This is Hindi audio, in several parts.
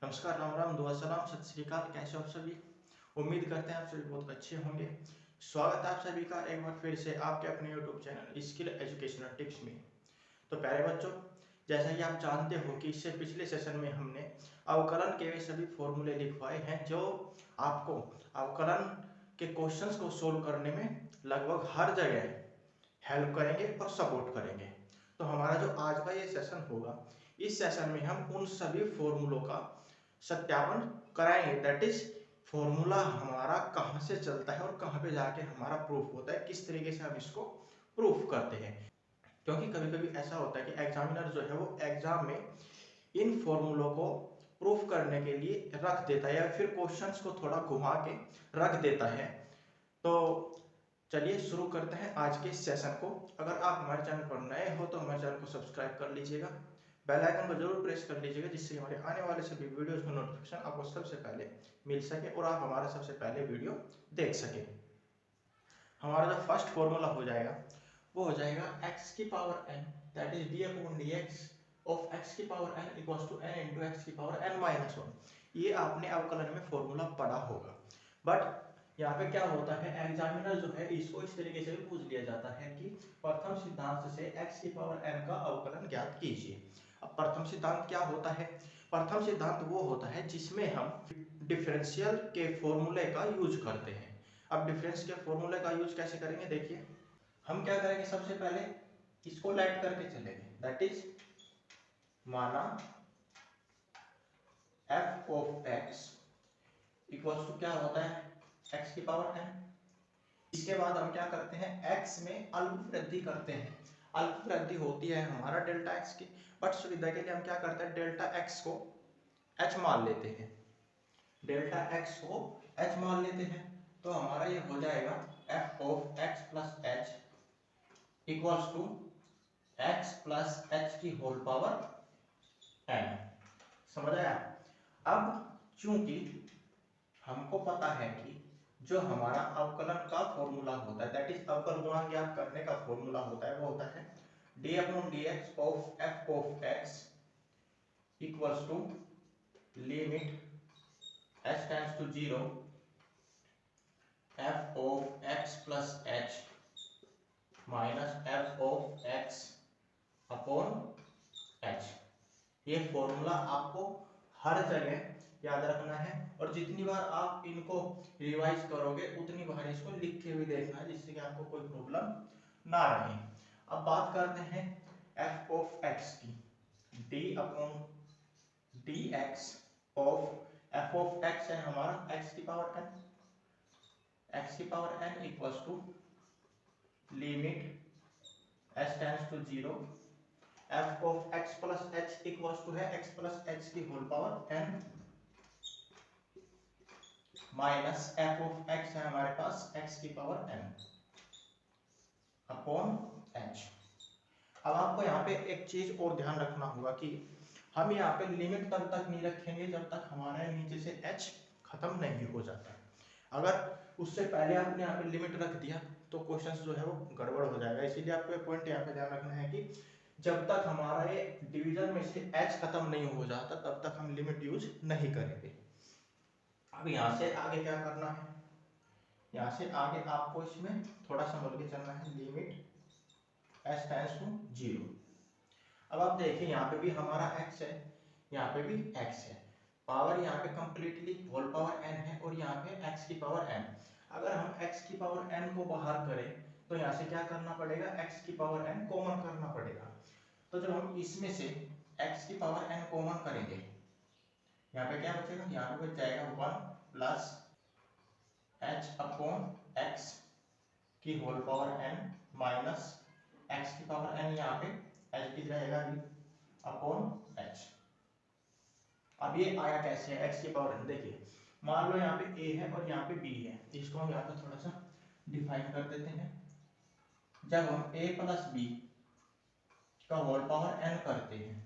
नमस्कार, राम राम, दुआ सलाम, सत श्री अकाल। कैसे हो आप सभी? उम्मीद करते हैं आप सभी बहुत अच्छे होंगे। स्वागत है आप सभी का एक बार फिर से आपके अपने YouTube channel skill educational tips में। तो प्यारे बच्चों, जैसा कि आप जानते हो कि इससे पिछले सेशन में हमने अवकलन के वे सभी फॉर्मूले लिखवाए हैं जो आपको अवकलन के क्वेश्चंस को सोल्व करने में लगभग हर जगह हेल्प करेंगे और सपोर्ट करेंगे। तो हमारा जो आज का ये सेशन होगा, इस सेशन में हम उन सभी फॉर्मूलों का सत्यापन कराएंगे। दैट इज फॉर्मूला हमारा कहाँ से चलता है और कहाँ पे जाके हमारा प्रूफ होता है, किस तरीके से हम इसको प्रूफ करते हैं। क्योंकि कभी कभी ऐसा होता है कि एग्जामिनर जो है वो एग्जाम में इन फॉर्मूलों को प्रूफ करने के लिए रख देता है या फिर क्वेश्चंस को थोड़ा घुमा के रख देता है। तो चलिए शुरू करते हैं आज के सेशन को। अगर आप हमारे चैनल पर नए हो तो हमारे चैनल को सब्सक्राइब कर लीजिएगा, बेल आइकन को जरूर प्रेस कर लीजिएगा, जिससे हमारे आने वाले सभी वीडियोस का नोटिफिकेशन आपको सबसे पहले मिल सके और आप हमारा सबसे पहले वीडियो देख सके। हमारा जो फर्स्ट फॉर्मूला हो जाएगा वो हो जाएगा x की power n, that is d upon dx of x की power n equals to n into x की पावर n माइनस 1। ये आपने अवकलन में फॉर्मूला पढ़ा होगा, बट यहाँ पे क्या होता है, एग्जामिनर जो है इसको इस तरीके से भी पूछ लिया जाता है कि प्रथम सिद्धांत से x की पावर n का अवकलन ज्ञात कीजिए। अब प्रथम सिद्धांत क्या होता है? प्रथम सिद्धांत वो होता है जिसमें हम डिफरेंशियल के फॉर्मूले का यूज करते हैं। अब डिफरेंस के फॉर्मूले का यूज कैसे करेंगे, देखिए हम क्या करेंगे, सबसे पहले इसको लेट करके चलेंगे। दैट इज माना f of x equals to क्या होता है, x की पावर n। इसके बाद हम क्या करते हैं, x में अल्प वृद्धि करते हैं। अल्प वृद्धि होती है हमारा डेल्टा x की, बट सुविधा के लिए हम क्या करते हैं, डेल्टा x को h मान लेते हैं। डेल्टा x को h मान लेते हैं तो हमारा ये हो जाएगा f of x plus h equals to x plus h की होल पावर n। समझ आया? अब चूंकि हमको पता है कि जो हमारा अवकलन का फॉर्मूला होता है, दैट इज अवकल गुणांक ज्ञात करने का फॉर्मूला होता है, वो होता है d upon dx of f of x equals to limit h tends to 0 f of x plus h minus f of x upon h। ये फॉर्मूला आपको हर जगह याद रखना है और जितनी बार आप इनको रिवाइज करोगे उतनी बार इसको लिख के भी देखना है, जिससे कि आपको कोई प्रॉब्लम ना रहे। अब बात करते हैं f ऑफ x की, d upon dx of f of x है हमारा x की पावर n, x की power n equals to limit h tends to 0 f of x plus h equals to है x प्लस h की whole power n minus f of x है हमारे पास x की पावर n अपॉन h। अब आपको यहाँ पे एक चीज और ध्यान रखना होगा कि हम यहाँ पे लिमिट तब तक नहीं रखेंगे जब तक हमारे नीचे से h खत्म नहीं हो जाता। अगर उससे पहले आपने यहाँ पे लिमिट रख दिया तो क्वेश्चन जो है वो गड़बड़ हो जाएगा। इसीलिए आपको एक पॉइंट यहाँ पे ध्यान रखना है कि जब तक हमारा ये डिवीजन में से h खत्म नहीं हो जाता तब तक हम लिमिट यूज नहीं करेंगे। अब यहाँ से आगे क्या करना है, यहाँ से आगे आपको इसमें थोड़ा संभल के चलना है, लिमिट h टेंड्स टू 0। अब आप देखिए यहाँ पे भी हमारा x है, यहाँ पे भी x है, पावर यहाँ पे कंप्लीटली होल पावर n है और यहाँ पे x की पावर n। अगर हम x की पावर n को बाहर करें तो यहाँ से क्या करना पड़ेगा, x की पावर n कॉमन करना पड़ेगा। तो जब हम इसमें से x की पावर n कॉमन करेंगे, यहाँ पे क्या बचेगा, यहाँ पे बच जाएगा 1 प्लस h अपॉन x की whole power n minus x की पावर n, यहाँ पे h की रहेगा भी अपॉन h। अब ये आया कैसे है x की पावर n, देखिए मान लो यहाँ पे a है और यहाँ पे b है, इसको हम यहाँ पे थोड़ा सा डिफाइन कर देते हैं। जब हम a प्लस b का होल पावर n करते हैं,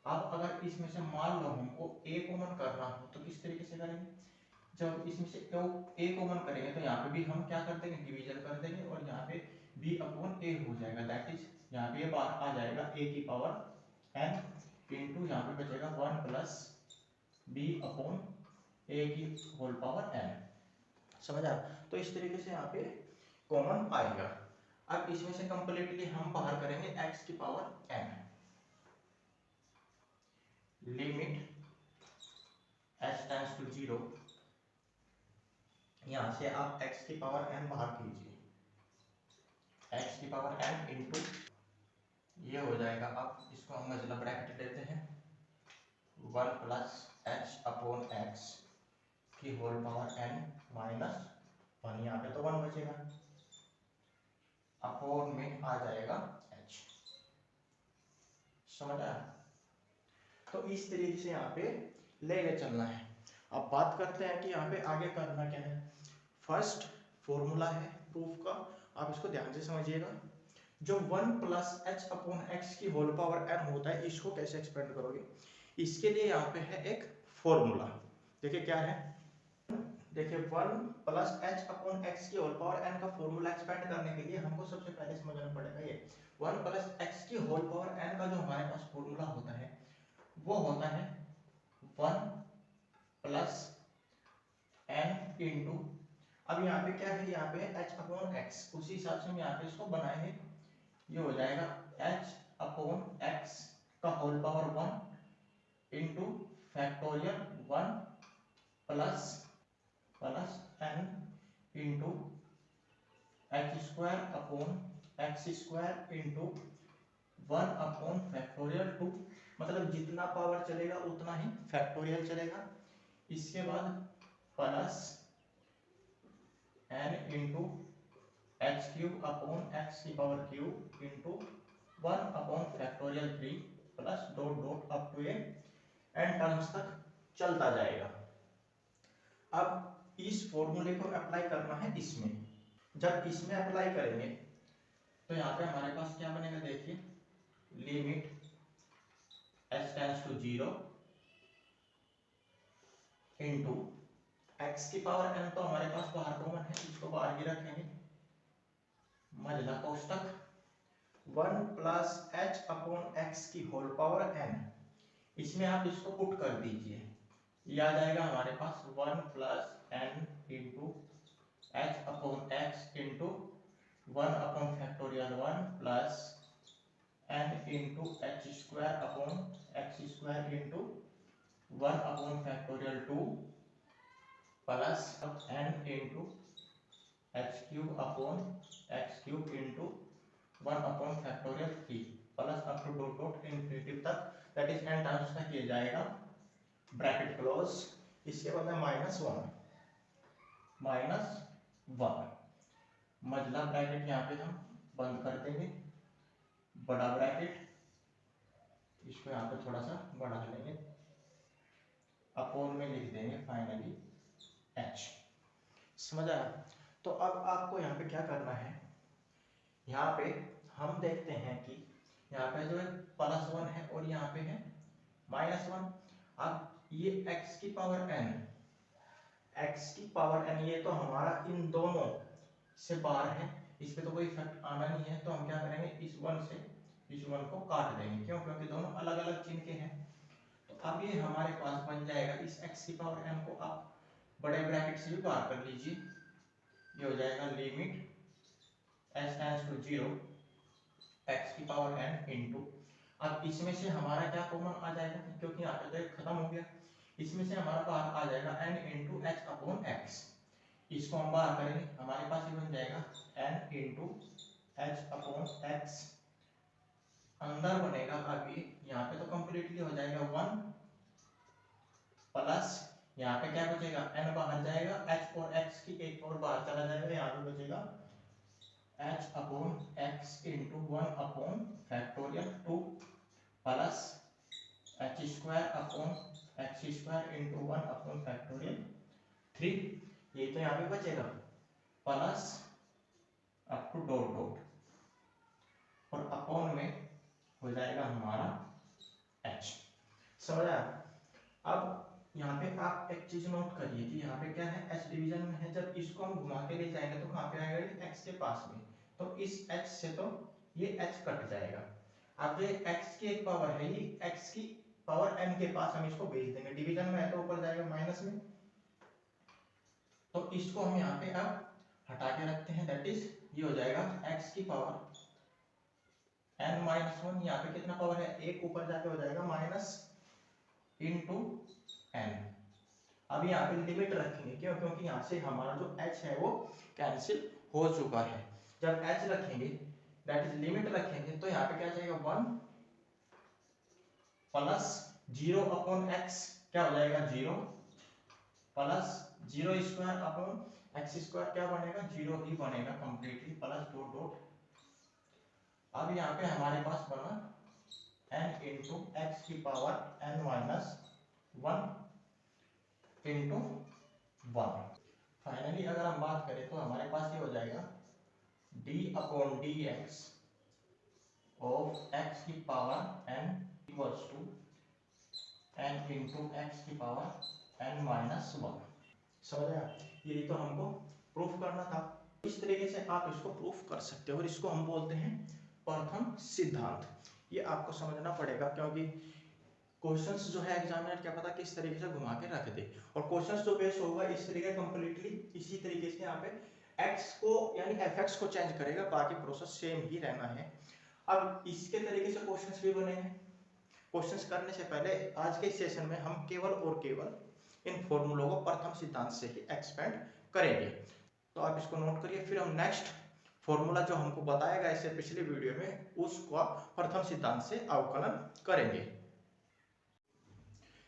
अब अगर इसमें से मान लो हमको a कॉमन करना हो तो किस तरीके से करेंगे, जब इसमें से a कॉमन करेंगे तो यहाँ पे भी हम क्या कर देंगे, डिवीजन कर देंगे और यहाँ पे b अपॉन a हो जाएगा। दैट इज यहाँ पे बाहर आ जाएगा a की पावर n इंटू यहाँ पे बचेगा 1 प्लस b अपॉन a की होल पावर n। समझा? तो इस तरीके से यहाँ पे कॉमन आएगा। अब इसमें से कंप्लीटली हम बाहर करेंगे x की power n, limit h tends to 0। यहाँ से आप x की पावर n बाहर कीजिए, x की पावर n इंटू ये हो जाएगा। अब इसको हम मजला ब्रैकेट लेते हैं, 1 प्लस एच अपॉन एक्स की होल पावर n माइनस 1, यहाँ पे तो 1 बचेगा, अपॉन में आ जाएगा h। समझ आया? तो इस तरीके से यहाँ पे लेके चलना है। अब बात करते हैं कि यहाँ पे आगे करना क्या है। फर्स्ट फॉर्मूला है प्रूफ का, आप इसको ध्यान से समझिएगा। जो 1 प्लस एच अपॉन एक्स की होल पावर n होता है, इसको कैसे एक्सपेंड करोगे, इसके लिए यहाँ पे है एक फॉर्मूला। देखिए क्या है, देखिए 1 प्लस एच अपॉन एक्स की होल पावर n का फॉर्मूला एक्सपेंड करने के लिए हमको सबसे पहले समझना पड़ेगा ये 1 प्लस एक्स की होल पावर n का जो हमारे पास फॉर्मूला होता है वो होता है 1 प्लस n इंटू, अब यहाँ पे क्या है, यहाँ पे h अपॉन x, उसी हिसाब से हम यहाँ पे इसको बनाएंगे। ये हो जाएगा h अपॉन x का whole power 1 into factorial 1 plus n into h square upon x square into 1 upon factorial 2, मतलब जितना पावर चलेगा उतना ही फैक्टोरियल चलेगा। इसके बाद plus n into h cube upon x की power cube into 1 upon factorial 3 plus dot dot up to n terms तक चलता जाएगा। अब इस फॉर्मूले को अप्लाई करना है इसमें। जब इसमें अप्लाई करेंगे तो यहाँ पे हमारे पास क्या बनेगा, देखिए limit h tends to 0 into x की पावर n, तो हमारे पास बाहर कॉमन है, इसको बाहर ही रखेंगे, मजला कोष्टक 1 प्लस एच अपॉन एक्स की होल पावर n, इसमें आप इसको पुट कर दीजिए, ये आ जाएगा हमारे पास 1 plus n into H upon x into 1 upon factorial 1 plus n into h square upon x square into 1 upon factorial 2 plus n into h cube upon x cube into 1 upon factorial 3 plus up to dot dot infinity तक, दैट इज n टाइम्स तक ये जाएगा, ब्रैकेट क्लोज। इसके बाद है माइनस 1 मजला ब्रैकेट यहाँ पे हम बंद कर देंगे, बड़ा ब्रैकेट इसको यहाँ पे थोड़ा सा बढ़ा लेंगे, अपॉन में लिख देंगे फाइनली h। समझ आया? तो अब आपको यहाँ पे क्या करना है, यहाँ पे हम देखते हैं कि यहाँ पे जो है +1 है और यहाँ पे है -1। अब ये x की पावर n, ये तो हमारा इन दोनों से बाहर है, इस पे तो कोई इफेक्ट आना नहीं है, तो हम क्या करेंगे, इस 1 से इस 1 को काट देंगे, क्यों, क्योंकि दोनों अलग अलग चिन्ह के हैं। तो अब ये हमारे पास बन जाएगा, इस x की पावर n को आप बड़े ब्रैकेट से भी बाहर कर लीजिए, ये हो जाएगा limit h tends to 0 x की पावर n इंटू, अब इसमें से हमारा क्या कॉमन आ जाएगा, क्योंकि यहाँ पे तो एक खत्म हो गया, इसमें से हमारा बाहर आ जाएगा n into H upon x, इसको हम बाहर करेंगे, हमारे पास ये बन जाएगा n into H upon x, अंदर बनेगा अभी यहाँ पे तो कंप्लीटली हो जाएगा 1 प्लस यहाँ पे क्या बचेगा, n बाहर जाएगा, h और x की एक और बाहर चला जाएगा, यहाँ पे बचेगा h upon x into 1 upon factorial 2 plus h square upon x square into 1 upon factorial 3, ये तो यहाँ पे बचेगा, plus up to dot dot और अपॉन में हो जाएगा हमारा h। समझा? अब यहाँ पे आप एक चीज नोट करिए कि यहाँ पे क्या है, h डिवीजन में है, जब इसको हम घुमा के ले जाएंगे तो कहाँ पे आएगा, ये x के पास में, तो इस h से तो ये h कट जाएगा। अब ये x की एक पावर है, ये x की पावर n के पास हम इसको भेज देंगे। डिवीजन में है तो ऊपर जाएगा माइनस में, तो इसको हम यहाँ पे अब हटा के रखते हैं, दैट इज ये हो जाएगा x की पावर n माइनस वन। यहाँ पे कितना पावर है, एक, ऊपर जाके हो जाएगा माइनस इंटू n। अब यहाँ पे लिमिट रखेंगे, क्यों, क्योंकि यहाँ से हमारा जो h है वो कैंसिल हो चुका है। जब h रखेंगे दैट इज लिमिट रखेंगे तो यहाँ पे क्या जाएगा, 1 प्लस 0 अपॉन x, क्या हो जाएगा 0 plus 0 square upon x square, क्या बनेगा 0 ही बनेगा कंप्लीटली, प्लस डॉट डॉट। अब यहाँ पे हमारे पास बना n इंटू एक्स की power n minus 1 into 1। Finally अगर हम बात करें तो हमारे पास ये हो जाएगा d upon d x of x की power n equals to n into x की पावर n माइनस 1। समझ आया? यही तो हमको प्रूफ करना था। इस तरीके से आप इसको प्रूफ कर सकते हो, और इसको हम बोलते हैं प्रथम सिद्धांत। ये आपको समझना पड़ेगा, क्योंकि क्वेश्चंस जो है एग्जामिनर क्या पता किस तरीके से घुमा के रख दे, और क्वेश्चंस जो बेस होगा इस तरीके कंप्लीटली इसी तरीके से यहाँ पे x को यानी fx को चेंज करेगा, बाकी प्रोसेस सेम ही रहना है। अब इसके तरीके से क्वेश्चंस भी बने हैं। क्वेश्चंस करने से पहले आज के सेशन में हम केवल और केवल इन फॉर्मूलों को प्रथम सिद्धांत से ही एक्सपेंड करेंगे, तो आप इसको नोट करिए। फिर हम नेक्स्ट फॉर्मूला जो हमको बताया गया इससे पिछले वीडियो में उसका प्रथम सिद्धांत से अवकलन करेंगे।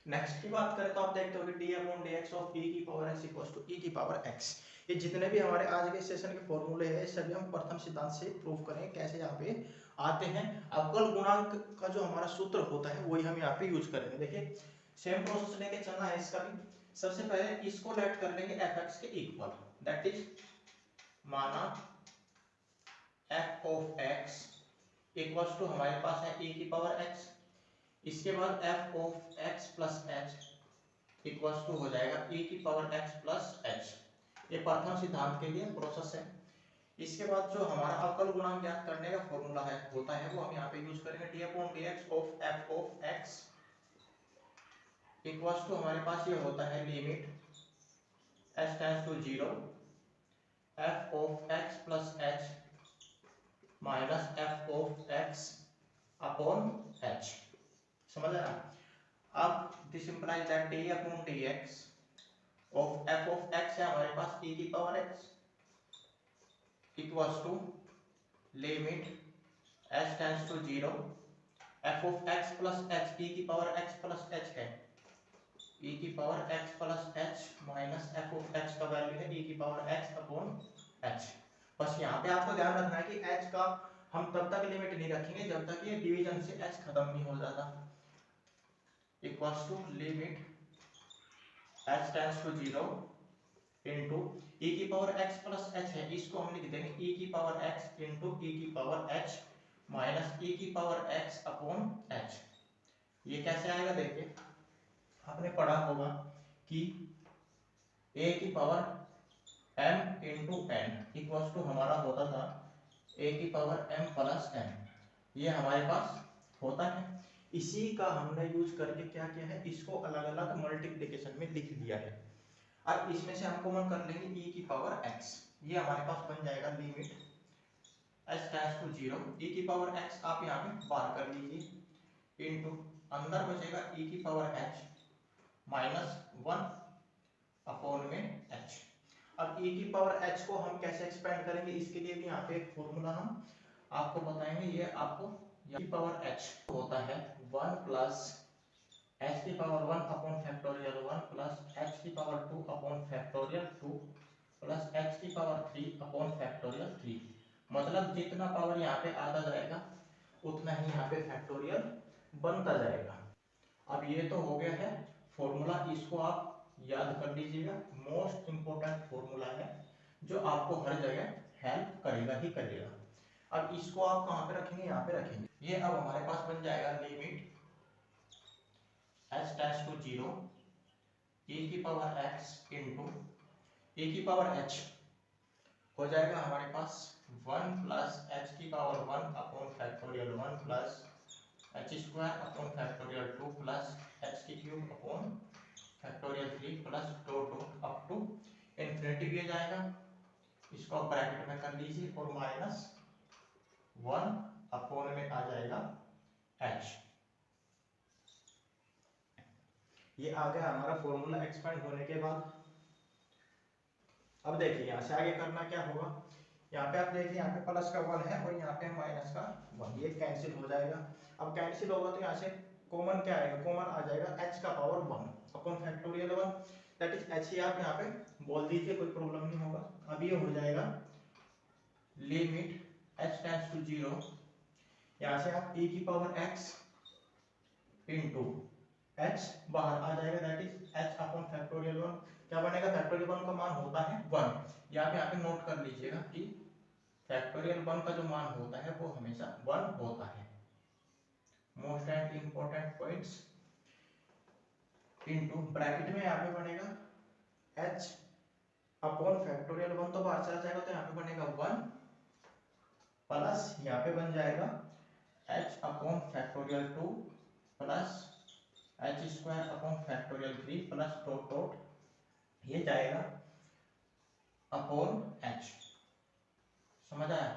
नेक्स्ट की बात करें तो आप देखते हो कि d upon d x of e की power x equals to e की पावर x। ये जितने भी हमारे आज के सेशन के फॉर्मूले हैं सभी हम प्रथम सिद्धांत से प्रूव करेंगे। कैसे यहाँ पे आते हैं, अवकल गुणांक का जो हमारा सूत्र होता है वही हम यहाँ पे यूज करेंगे। देखिए सेम प्रोसेस लेके चलना है इसका भी। सबसे पहले इसको लेट कर लेंगे fx के इक्वल, दैट इज माना f of x equals to हमारे पास है e की पावर x। इसके बाद f of x plus h equals to हो जाएगा e की पावर x प्लस h। ये प्रथम सिद्धांत के लिए प्रोसेस है। इसके बाद जो हमारा अवकल गुणांक ज्ञात करने का फॉर्मूला है होता है वो हम यहाँ पे यूज करेंगे, d upon dx of f of x equals to हमारे पास ये होता है limit h tends to 0 f of x plus h minus f of x upon h। समझ आया? अब this implies that d upon dx of f of x है हमारे पास e की power x equals to limit h tends to 0 f of x plus h, e की पावर x प्लस h है e की power x plus h minus f of x का वैल्यू है e की पावर x अपॉन h। बस यहाँ पे आपको ध्यान रखना है कि h का हम तब तक लिमिट नहीं रखेंगे जब तक ये डिवीजन से h खत्म नहीं हो जाता। Equals to limit h tends to 0 into e की पावर x प्लस h है, इसको हम लिख देंगे e की पावर x इनटू e की पावर h माइनस e की पावर x अपॉन h। ये कैसे आएगा, देखिए आपने पढ़ा होगा कि a की power m into n equals to हमारा होता था a की पावर m प्लस n। ये हमारे पास होता है, इसी का हमने यूज करके क्या किया है, इसको अलग अलग मल्टीप्लिकेशन में लिख दिया है। अब इसमें से हम कॉमन कर लेंगे e की पावर x, ये हमारे पास बन जाएगा limit h tends to 0 e की पावर x आप यहाँ पे बाहर कर लीजिए इनटू अंदर बचेगा e की पावर h माइनस 1 अपॉन में h। अब e की पावर h को हम कैसे एक्सपेंड करेंगे, इसके लिए भी यहाँ पे एक फॉर्मूला हम आपको बताएंगे। ये आपको e की पावर h होता है 1 प्लस h की power 1 upon factorial 1 plus h की power 2 upon factorial 2 plus h की पावर 3 अपॉन फैक्टोरियल 3। मतलब जितना पावर यहाँ पे आता जाएगा उतना ही यहाँ पे फैक्टोरियल बनता जाएगा। अब ये तो हो गया है फॉर्मूला, इसको आप याद कर लीजिएगा, मोस्ट इंपोर्टेंट फॉर्मूला है जो आपको हर जगह हेल्प करेगा ही करेगा। अब इसको आप कहाँ पे रखेंगे, यहाँ पे रखेंगे। ये अब हमारे पास बन जाएगा limit h tends to 0 e की पावर x इंटू e की पावर h हो जाएगा हमारे पास 1 प्लस h की power 1 upon factorial 1 plus h square upon factorial 2 plus h की cube upon factorial 3 plus dot dot up to infinity भी जाएगा, इसको आप ब्रैकेट में कर लीजिए और माइनस 1 अपॉन में आ जाएगा h। ये आ गया हमारा फॉर्मूला एक्सपेंड होने के बाद। अब देखिए यहाँ से आगे करना क्या होगा, यहाँ पे आप देखिए यहाँ पे प्लस का 1 है और यहाँ पे माइनस का 1, ये कैंसिल हो जाएगा। अब कैंसिल होगा तो यहाँ से कॉमन क्या आएगा, कॉमन आ जाएगा h का power 1 upon factorial 1, that is h ही आप यहाँ पे बोल दीजिए, कोई प्रॉब्लम नहीं होगा। अब ये हो जाएगा लिमिट h टेंड्स टू 0, यहाँ से आप e की पावर x इंटू h बाहर आ जाएगा, that is h upon factorial 1, क्या बनेगा, फैक्टोरियल 1 का मान होता है 1, यहाँ पे नोट कर लीजिएगा कि फैक्टोरियल 1 का जो मान होता है वो हमेशा 1 होता है। Most and important points into bracket में यहाँ पे बनेगा h अपॉन फैक्टोरियल 1 तो बाहर चला जाएगा, तो यहाँ पे बनेगा 1 प्लस यहाँ पे बन जाएगा h upon factorial 2 plus h square upon factorial 3 plus dot dot ये जाएगा अपॉन h। समझ आया?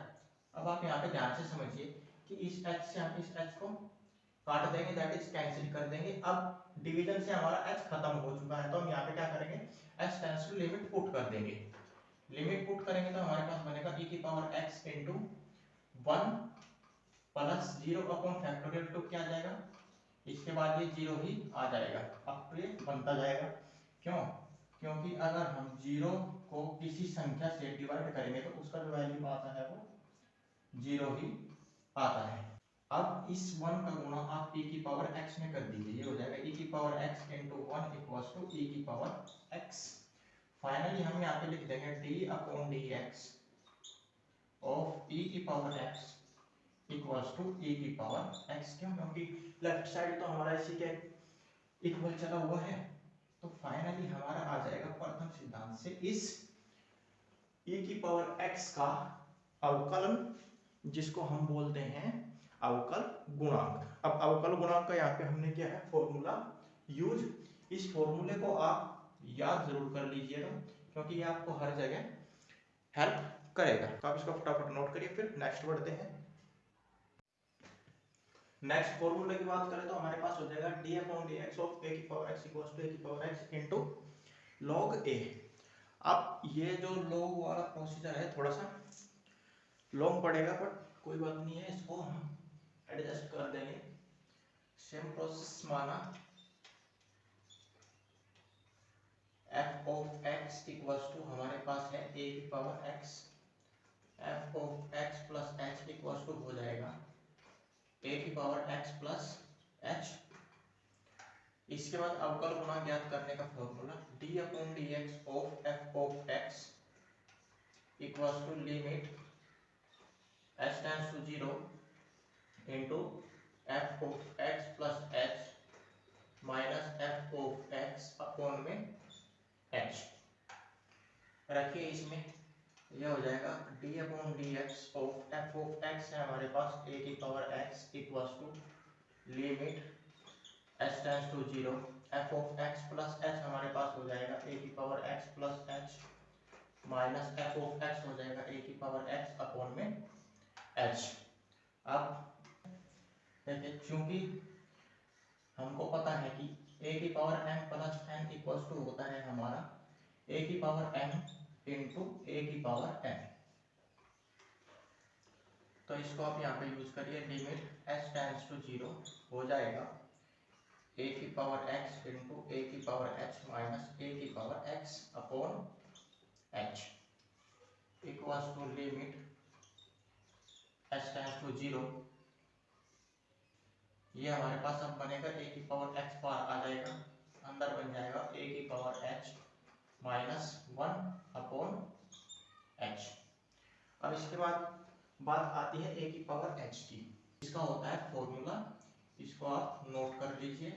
अब आप यहाँ पे ध्यान से समझिए कि इस h से हम इस h को काट देंगे, दैट इज कैंसिल कर देंगे। अब डिवीजन से हमारा h खत्म हो चुका है, तो हम यहाँ पे क्या करेंगे, h tends to limit put कर देंगे। लिमिट पुट करेंगे तो हमारे पास बनेगा e की power x into 1 plus 0 upon factorial 2 क्या आ जाएगा, इसके बाद ये 0 ही आ जाएगा, अब तो ये बनता जाएगा। क्यों? क्योंकि अगर हम 0 को किसी संख्या से डिवाइड करेंगे तो उसका जो वैल्यू आता है वो 0 ही आता है। अब इस 1 का गुणा आप e की पावर x में कर दीजिए, ये हो जाएगा e की power x into 1 equals to e की पावर x। फाइनली हम यहाँ पे लिख देंगे d upon dx of e की power x equals to e की पावर x। क्यों? क्योंकि लेफ्ट साइड तो हमारा इसी के इक्वल चला हुआ है, तो फाइनली हमारा आ जाएगा प्रथम सिद्धांत से इस e की पावर x का अवकलन, जिसको हम बोलते हैं अवकल गुणांक। अब अवकल गुणांक का यहाँ पे हमने क्या है फॉर्मूला यूज, इस फॉर्मूले को आप याद जरूर कर लीजिएगा क्योंकि ये आपको हर जगह हेल्प करेगा। तो आप इसको फटाफट नोट करिए, फिर नेक्स्ट बढ़ते हैं। नेक्स्ट फॉर्मूले की बात करें तो हमारे पास हो जाएगा d upon dx of a की power x equals to a की power x into log a। अब ये जो log वाला प्रोसीजर है थोड़ा सा लॉन्ग पड़ेगा, बट कोई बात नहीं है, इसको हम एडजस्ट कर देंगे। सेम प्रोसेस माना f of x equals to हमारे पास है a की power x, f of x plus h equals to हो जाएगा a की पावर x प्लस h। इसके बाद अवकल गुणांक ज्ञात करने का formula d upon dx of f of x equals to limit h tends to 0 into f of x plus h minus f of x upon में h। रखिए इसमें यह हो जाएगा d upon dx of f of x है हमारे पास a की power x equals to limit h tends to 0 f of x plus h हमारे पास हो जाएगा a की power x plus h minus f of x हो जाएगा a की पावर x अपॉन में h। अब देखिए चूंकि हमको पता है कि a की power m plus n equals to होता है हमारा a की पावर m इंटू a की पावर n, तो इसको आप यहाँ पे यूज करिए, लिमिट h टेंड्स टू 0 हो जाएगा a की पावर x इंटू a की पावर h माइनस a की power x upon h equals to limit h tends to 0। ये हमारे पास अब बनेगा a की पावर x बाहर आ जाएगा, अंदर बन जाएगा a की power h minus 1 upon h। अब इसके बाद बात आती है a की पावर h की, इसका होता है फॉर्मूला, इसको आप नोट कर लीजिए।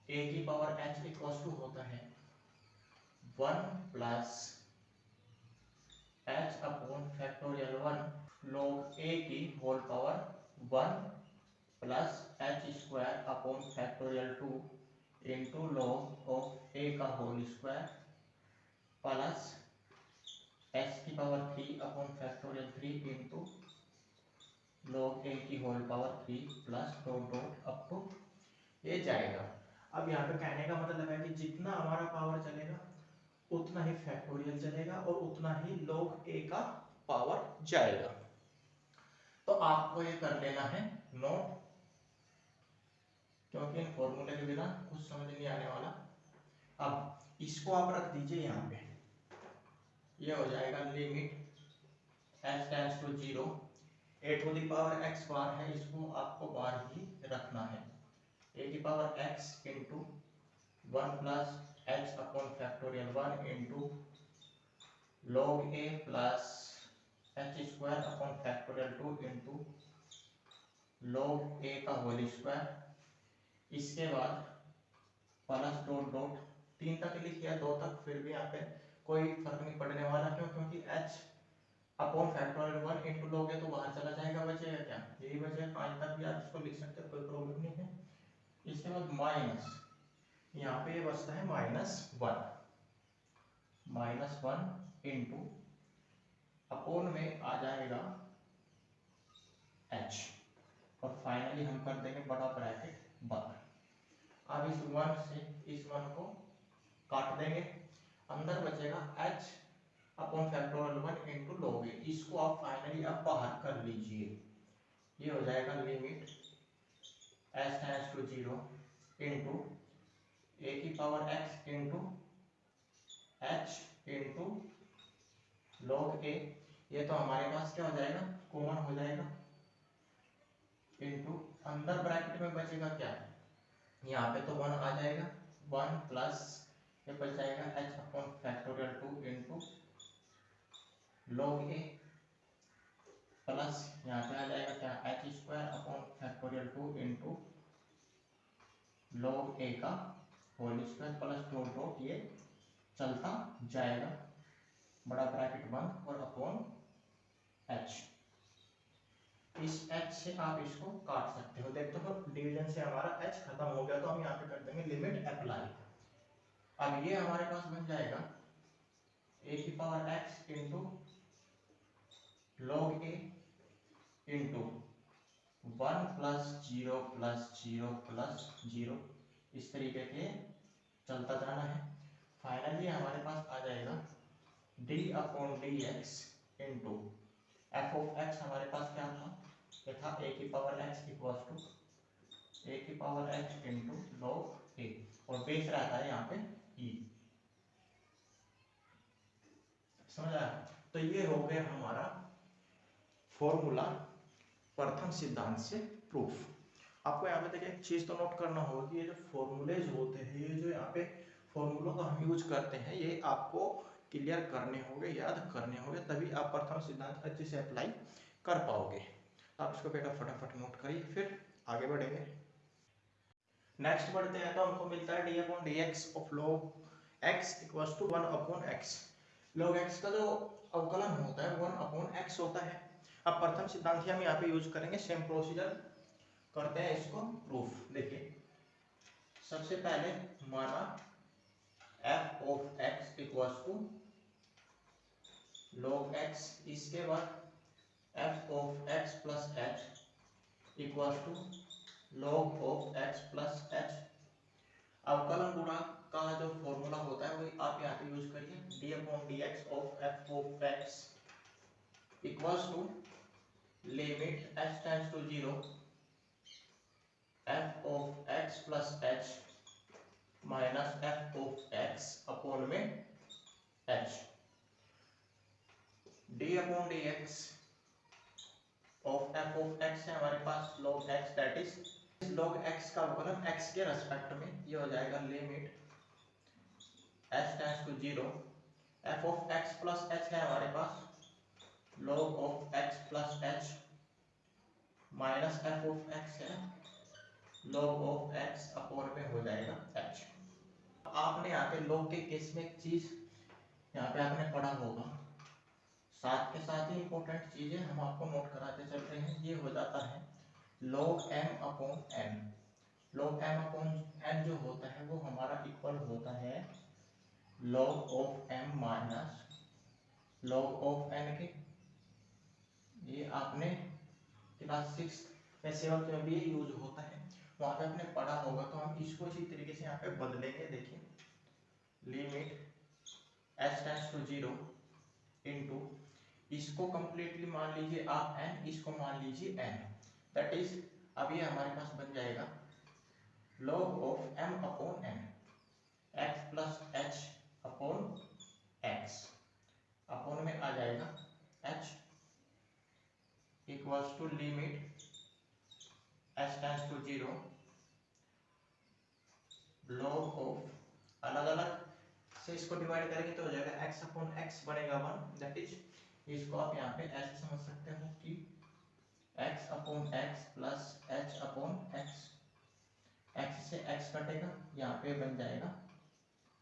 a की पावर h इक्वल्स टू होता है 1 plus h upon factorial 1 log a की whole power 1 plus h square upon factorial 2 into log of a का होल स्क्वायर प्लस एच की power 3 upon factorial 3 into log a की whole power 3 plus dot dot up to ये जाएगा। अब यहाँ पे कहने का मतलब है कि जितना हमारा पावर चलेगा उतना ही फैक्टोरियल चलेगा और उतना ही लॉग ए का पावर जाएगा। तो आपको ये कर लेना है नोट, क्योंकि इन फॉर्मूले के बिना कुछ समझ नहीं आने वाला। अब इसको आप रख दीजिए यहाँ पे, ये हो जाएगा limit h tends to 0 a to the power x बार है, इसको आपको बार ही रखना है, a की power x into 1 plus h upon factorial 1 into log a plus h square upon factorial 2 into log a का होल स्क्वायर। इसके बाद प्लस डॉट डॉट 3 तक लिख किया, 2 तक फिर भी यहाँ पे कोई फर्क नहीं पड़ने वाला, क्यों? क्योंकि h अपॉन फैक्टोरियल 1 इंटू लोगे तो बाहर चला जाएगा, बचेगा क्या? यही बचेगा। 5 तक भी आप इसको लिख सकते हो, कोई प्रॉब्लम नहीं है। इसके बाद माइनस, यहाँ पे ये बचता है माइनस वन इंटू अपॉन में आ जाएगा h, और फाइनली हम कर देंगे बड़ा ब्रैकेट बंद। अब इस 1 से इस 1 को काट देंगे, अंदर बचेगा h upon factorial 1 into log a. इसको आप फाइनली आप बाहर कर लीजिए, ये हो जाएगा limit h tends to 0 into a की power x into h into log a. ये तो हमारे पास क्या हो जाएगा, कॉमन हो जाएगा, इंटू अंदर ब्रैकेट में बचेगा क्या, यहाँ पे तो 1 आ जाएगा, 1 प्लस ये बच जाएगा h upon factorial 2 into log a plus यहाँ पे आ जाएगा क्या, h square upon factorial 2 into log a का whole square plus dot dot ये चलता जाएगा, बड़ा ब्रैकेट बंद और अपॉन h। इस h से आप इसको काट सकते हो। देखते हो डिवीजन से हमारा h खत्म हो गया, तो हम यहाँ पे कर देंगे लिमिट अप्लाई। अब ये हमारे पास बन जाएगा a की power x into log a into 1 plus 0 plus 0 plus 0, इस तरीके के चलता जाना है। फाइनली हमारे पास आ जाएगा d upon d x into f of x. हमारे पास क्या था, ये था a की power x equal to a की power x into log a, और बेस रहता है यहाँ पे e। समझ आया? तो ये हो गया हमारा फॉर्मूला प्रथम सिद्धांत से प्रूफ। आपको यहाँ पे देखिए एक चीज तो नोट करना होगा कि ये जो फॉर्मूलेज होते हैं, ये जो यहाँ पे फॉर्मूलों का हम यूज करते हैं, ये आपको क्लियर करने होंगे, याद करने होंगे, तभी आप प्रथम सिद्धांत अच्छे से अप्लाई कर पाओगे। आप इसको बेटा फटाफट नोट करिए, फिर आगे बढ़ेंगे। नेक्स्ट बढ़ते हैं, तो हमको मिलता है d upon d x of log x equals to 1 upon x. Log x का जो अवकलन होता है 1 अपॉन एक्स होता है। अब प्रथम सिद्धांत ही हम यहाँ पे यूज करेंगे, सेम प्रोसीजर करते हैं इसको प्रूफ। देखिए सबसे पहले माना f of x equals to log x, इसके बाद f of x plus h equals to log of x plus h। अवकलन गुणांक का जो फॉर्मूला होता है वही आप यहाँ पे यूज करिए, d upon d x of f of x equals to limit h tends to 0 f of x plus h minus f of x upon में h। d upon d x of f of x है हमारे पास log x, that is log x का अवकलन x के रेस्पेक्ट में, ये हो जाएगा limit h tends to 0 f of x plus h है हमारे पास log of x plus h minus f of x है log ऑफ x अपॉन में हो जाएगा h। आपने यहाँ पे log के केस में एक चीज यहाँ पे आपने पढ़ा होगा, साथ के साथ ही इंपॉर्टेंट चीजें हम आपको नोट कराते चल रहे हैं। ये हो जाता है log m upon n। log m upon n जो होता है वो हमारा इक्वल होता है log of m minus log of n के। ये आपने क्लास 6 या 7th में भी यूज होता है, वहां पे आपने पढ़ा होगा। तो हम इसको इसी तरीके से यहाँ पे बदलेंगे। देखिए limit h tends to 0 into, इसको कंप्लीटली मान लीजिए आप n, इसको मान लीजिए n, दैट इज अब ये हमारे पास बन जाएगा log of m upon n, x plus h upon x, upon में आ जाएगा h equals to limit h tends to 0 log of, अलग अलग से इसको डिवाइड करेंगे तो हो जाएगा x अपॉन x बनेगा 1, दैट इज इसको आप यहाँ पे ऐसे समझ सकते हो कि x upon x plus h upon x, x से x कटेगा, यहाँ पे बन जाएगा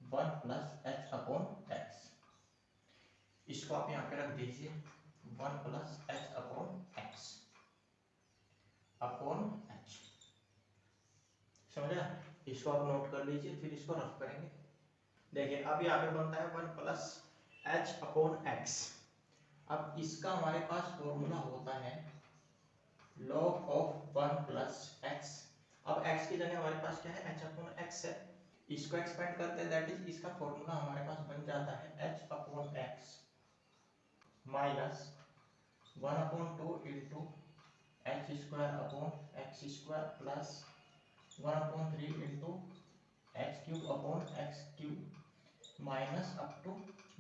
1 प्लस h अपॉन x। इसको आप यहाँ पे रख दीजिए 1 plus h upon x upon h, समझा? इसको आप नोट कर लीजिए, फिर इसको रफ करेंगे। देखिए अब यहाँ पे बनता है 1 प्लस h अपॉन x। अब इसका हमारे पास फॉर्मूला होता है log ऑफ 1 प्लस x। अब x की जगह हमारे पास क्या है, h अपॉन x है। इसको एक्सपेंड करते हैं, दैट इज इसका फॉर्मूला हमारे पास बन जाता है h upon x minus 1 upon 2 into h square upon x square plus 1 upon 3 into h cube upon x cube minus up to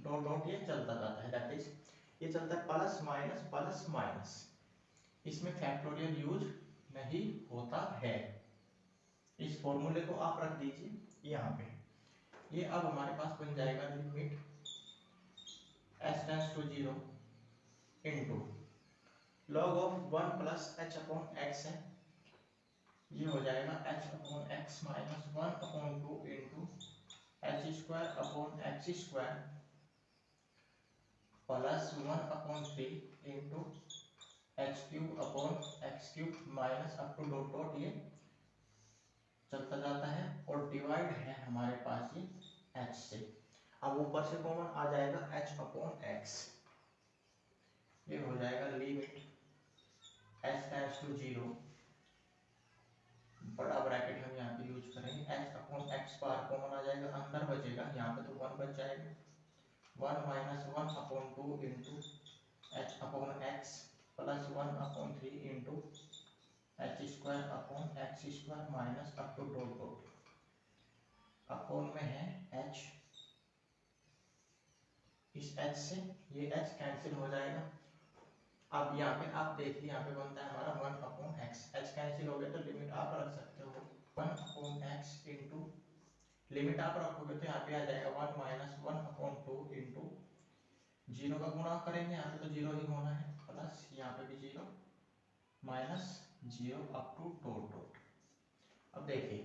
dot dot, ये चलता जाता है, दैट इज ये चलता है प्लस माइनस। इसमें फैक्टोरियल यूज नहीं होता है। इस फॉर्मूले को आप रख दीजिए यहाँ पे। ये अब हमारे पास बन जाएगा limit h tends to 0 into log of 1 plus h upon x है, ये हो जाएगा h upon x minus 1 upon 2 into h square upon x square plus 1 upon 3 into h cube upon x cube minus up to dot dot, ये चलता जाता है और डिवाइड है हमारे पास ये h से। अब ऊपर से कॉमन आ जाएगा h अपॉन x, ये हो जाएगा लिमिट h टेंड्स टू 0, बड़ा ब्रैकेट हम यहाँ पे यूज करेंगे, h अपॉन x बार कॉमन आ जाएगा, अंदर बचेगा यहाँ पे तो 1 बच जाएगा, 1 minus 1 upon 2 into h upon x plus 1 upon 3 into h square upon x square minus up to dot dot, upon में है h, इस h से ये h कैंसिल हो जाएगा। अब यहाँ पे आप देखिए, यहाँ पे बनता है हमारा 1 अपॉन x, h कैंसिल हो गया तो लिमिट आप रख सकते हो 1 अपॉन x इंटू, लिमिट आप रखोगे तो यहाँ पे आ जाएगा 1 माइनस 1 अपॉन 2 इंटू 0 का गुणा करेंगे, यहाँ पे तो 0 ही होना है, प्लस यहाँ पे भी 0 minus 0 up to dot dot. अब देखिए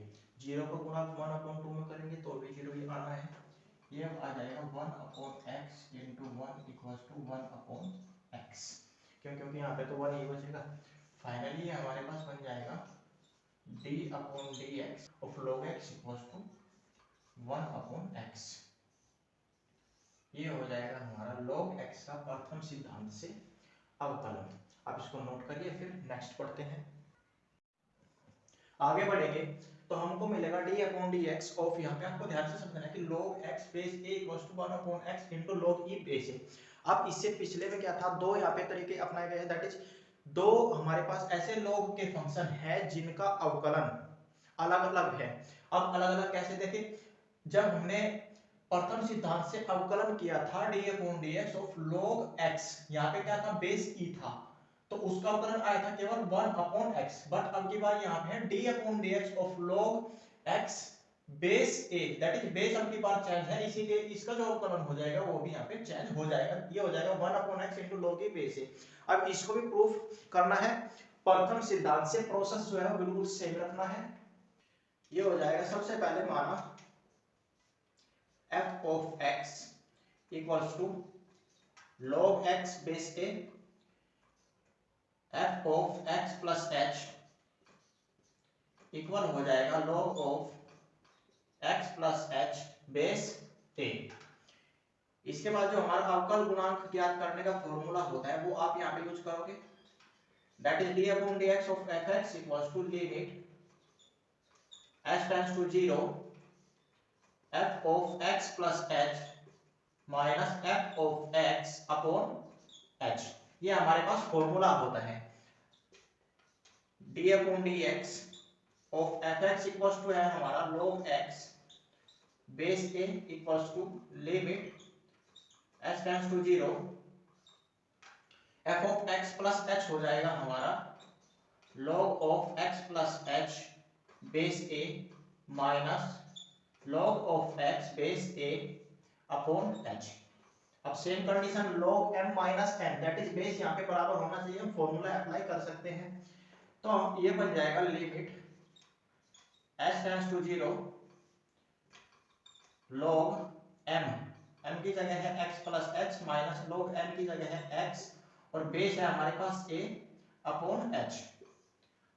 0 का गुणा 1 अपॉन 2 में करेंगे तो भी 0 ही आना है, ये अब आ जाएगा 1 upon x into 1 equals to 1 upon x, क्योंकि यहाँ पे तो 1 ही बचेगा। फाइनली हमारे पास बन जाएगा d upon dx of log x equals to 1 upon x। ये हो जाएगा हमारा log x का प्रथम सिद्धांत से अवकलन। आप इसको नोट करिए, फिर नेक्स्ट पढ़ते हैं। आगे बढ़ेंगे तो हमको मिलेगा d अपॉन dx ऑफ, यहाँ पे आपको ध्यान से समझना है कि log x base a equals to 1 upon x into log e base a। अब इससे पिछले में क्या था, दो यहाँ पे तरीके अपनाए गए हैं, दैट इज दो हमारे पास ऐसे log के फंक्शन है जिनका अवकलन अलग अलग है। अब अलग अलग कैसे देखें, जब हमने प्रथम सिद्धांत से अवकलन किया था d upon dx of log x, यहाँ पे क्या था, बेस e था, तो उसका अवकलन आया था केवल 1 अपॉन x, बट अब की बार यहाँ पे है d upon dx of log x base a, that is base अब की बार चेंज है, इसीलिए इसका जो अवकलन हो जाएगा वो भी यहाँ पे चेंज हो जाएगा, ये हो जाएगा 1 upon x into log e base a। अब इसको भी प्रूफ करना है प्रथम सिद्धांत से, प्रोसेस जो है बिल्कुल सेम रखना है। ये हो जाएगा, सबसे पहले माना f of x equals to log x base a f of x plus h equal हो जाएगा log of x plus h base a. इसके बाद जो हमारा अवकल गुणांक ज्ञात करने का फॉर्मूला होता है वो आप यहाँ पे यूज करोगे, that is d upon dx of fx equals to limit h tends to 0 f of x plus h minus f of x upon h। ये हमारे पास फॉर्मूला होता है। d upon dx of fx equals to है हमारा log x base a equals to limit h tends to 0 f of x plus h हो जाएगा हमारा log of x plus h base a minus log of x base a upon h। अब same condition log m minus n that is base यहाँ पे बराबर होना चाहिए, हम फॉर्मूला अप्लाई कर सकते हैं। तो ये बन जाएगा limit h tends to 0 log m की जगह है x plus h minus log m की जगह है x और बेस है हमारे पास a अपॉन h।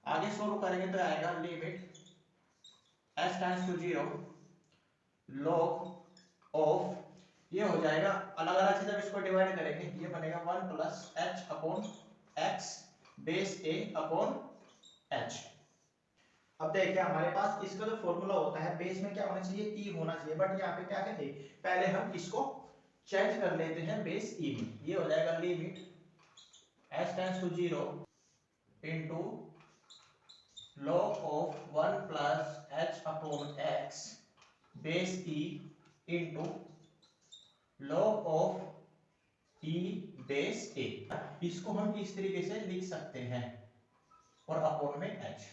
आगे सोल्व करेंगे तो आएगा limit h tends to 0 log of ये हो जाएगा अलग अलग से जब इसको डिवाइड करेंगे ये बनेगा 1 plus h upon x base a upon h। अब देखिए हमारे पास इसका जो फॉर्मूला होता है बेस में क्या होना चाहिए e होना चाहिए, बट यहाँ पे क्या कहते हैं पहले हम इसको चेंज कर लेते हैं बेस e में। ये हो जाएगा limit h tends to 0 into log of 1 plus h upon x base e into log of e base a। इसको हम इस तरीके से लिख सकते हैं और अपॉन में h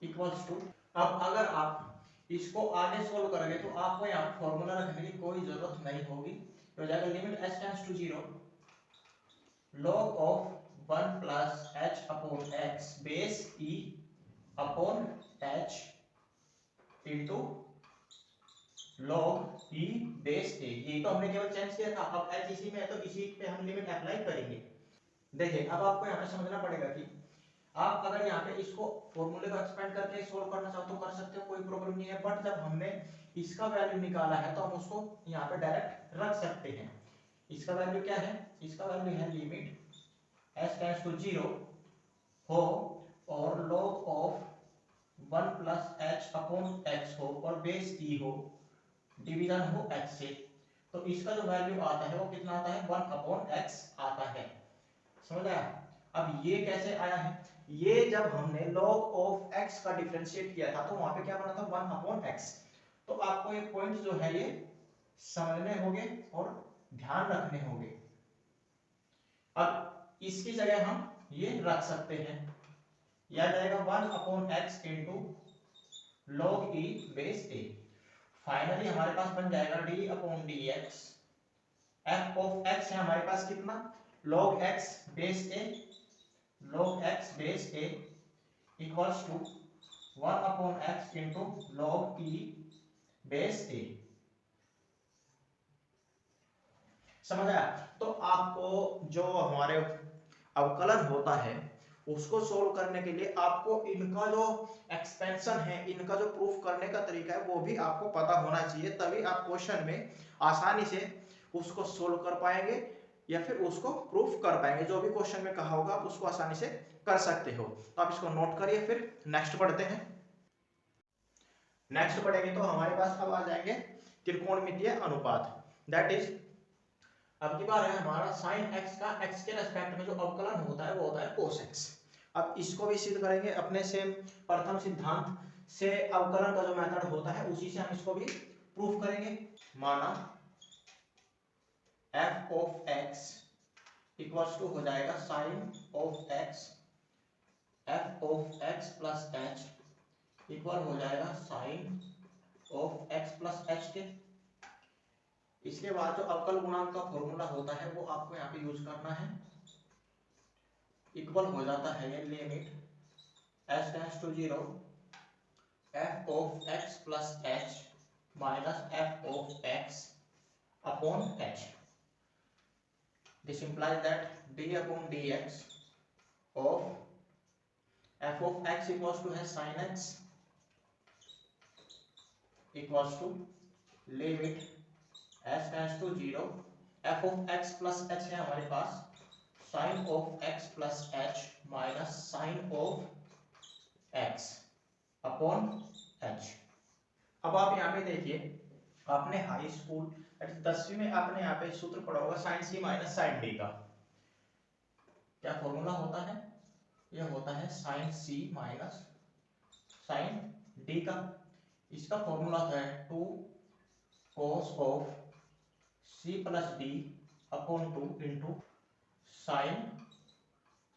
इक्वल्स टू। अब अगर आप इसको आगे सोल्व करोगे तो आपको यहाँ फॉर्मूला रखने की कोई जरूरत नहीं होगी। तो हो जाएगा limit h tends to 0 log of 1 plus h upon x base e upon h into log e base a। ये तो हमने केवल चेंज किया था, अब h इसी में है तो इसी पे हम लिमिट अप्लाई करेंगे। देखिए अब आपको यहाँ पे समझना पड़ेगा कि आप अगर यहाँ पे इसको फॉर्मूले को एक्सपेंड करके सोल्व करना चाहो तो कर सकते हो, कोई प्रॉब्लम नहीं है। बट जब हमने इसका वैल्यू निकाला है तो हम उसको यहाँ पे डायरेक्ट रख सकते हैं। इसका वैल्यू क्या है, इसका वैल्यू है लिमिट h टेंड्स टू 0 हो और log of 1 plus h upon x हो और बेस e हो, डिवीजन हो h से। तो इसका जो वैल्यू आता है वो कितना आता है 1 अपॉन x आता है। समझ आया? अब ये कैसे आया है, ये जब हमने log ऑफ x का डिफरेंशिएट किया था तो वहां पे क्या बना था 1 अपॉन x। तो आपको ये पॉइंट जो है ये समझने होंगे और ध्यान रखने होंगे। अब इसकी जगह हम ये रख सकते हैं, यह जाएगा 1 upon x into log e base a। Finally हमारे पास बन जाएगा d upon dx। f of x है हमारे पास कितना log x base a, log x base a equals to 1 upon x into log e base a। समझ आया? तो आपको जो हमारे अवकलन होता है उसको सोल्व करने के लिए आपको इनका जो एक्सपेंशन है, इनका जो प्रूफ करने का तरीका है वो भी आपको पता होना चाहिए, तभी आप क्वेश्चन में आसानी से उसको सोल्व कर पाएंगे या फिर उसको प्रूफ कर पाएंगे। जो भी क्वेश्चन में कहा होगा आप उसको आसानी से कर सकते हो। तो आप इसको नोट करिए, फिर नेक्स्ट पढ़ते हैं। नेक्स्ट पढ़ेंगे तो हमारे पास अब आ जाएंगे त्रिकोणमितीय अनुपात, दैट इज अब की बार है हमारा sin x का x के रेस्पेक्ट में जो अवकलन होता है वो होता है cos x। अब इसको भी सिद्ध करेंगे अपने सेम प्रथम सिद्धांत से, अवकलन का जो मेथड होता है उसी से हम इसको भी प्रूफ करेंगे। माना f of x equals to हो जाएगा sin of x, f of x plus h equal हो जाएगा sin of x plus h के। इसके बाद जो अवकल गुणांक का फॉर्मूला होता है वो आपको यहाँ पे यूज करना है, इक्वल हो जाता है ये limit h tends to 0 f of x plus h minus f of x upon h। This implies that d upon dx of f of x equals to है sine x equals to limit h tends to 0 f of x plus h है हमारे पास sine of x plus h minus sine of x upon h. अब आप यहाँ पे देखिए, आपने हाई स्कूल 10वीं में आपने यहाँ पे सूत्र पढ़ा होगा sign c minus sine d का। क्या फॉर्मूला होता है? यह होता है sign c minus sine d का। इसका फॉर्मूला है 2 cos of c plus D upon 2 into sign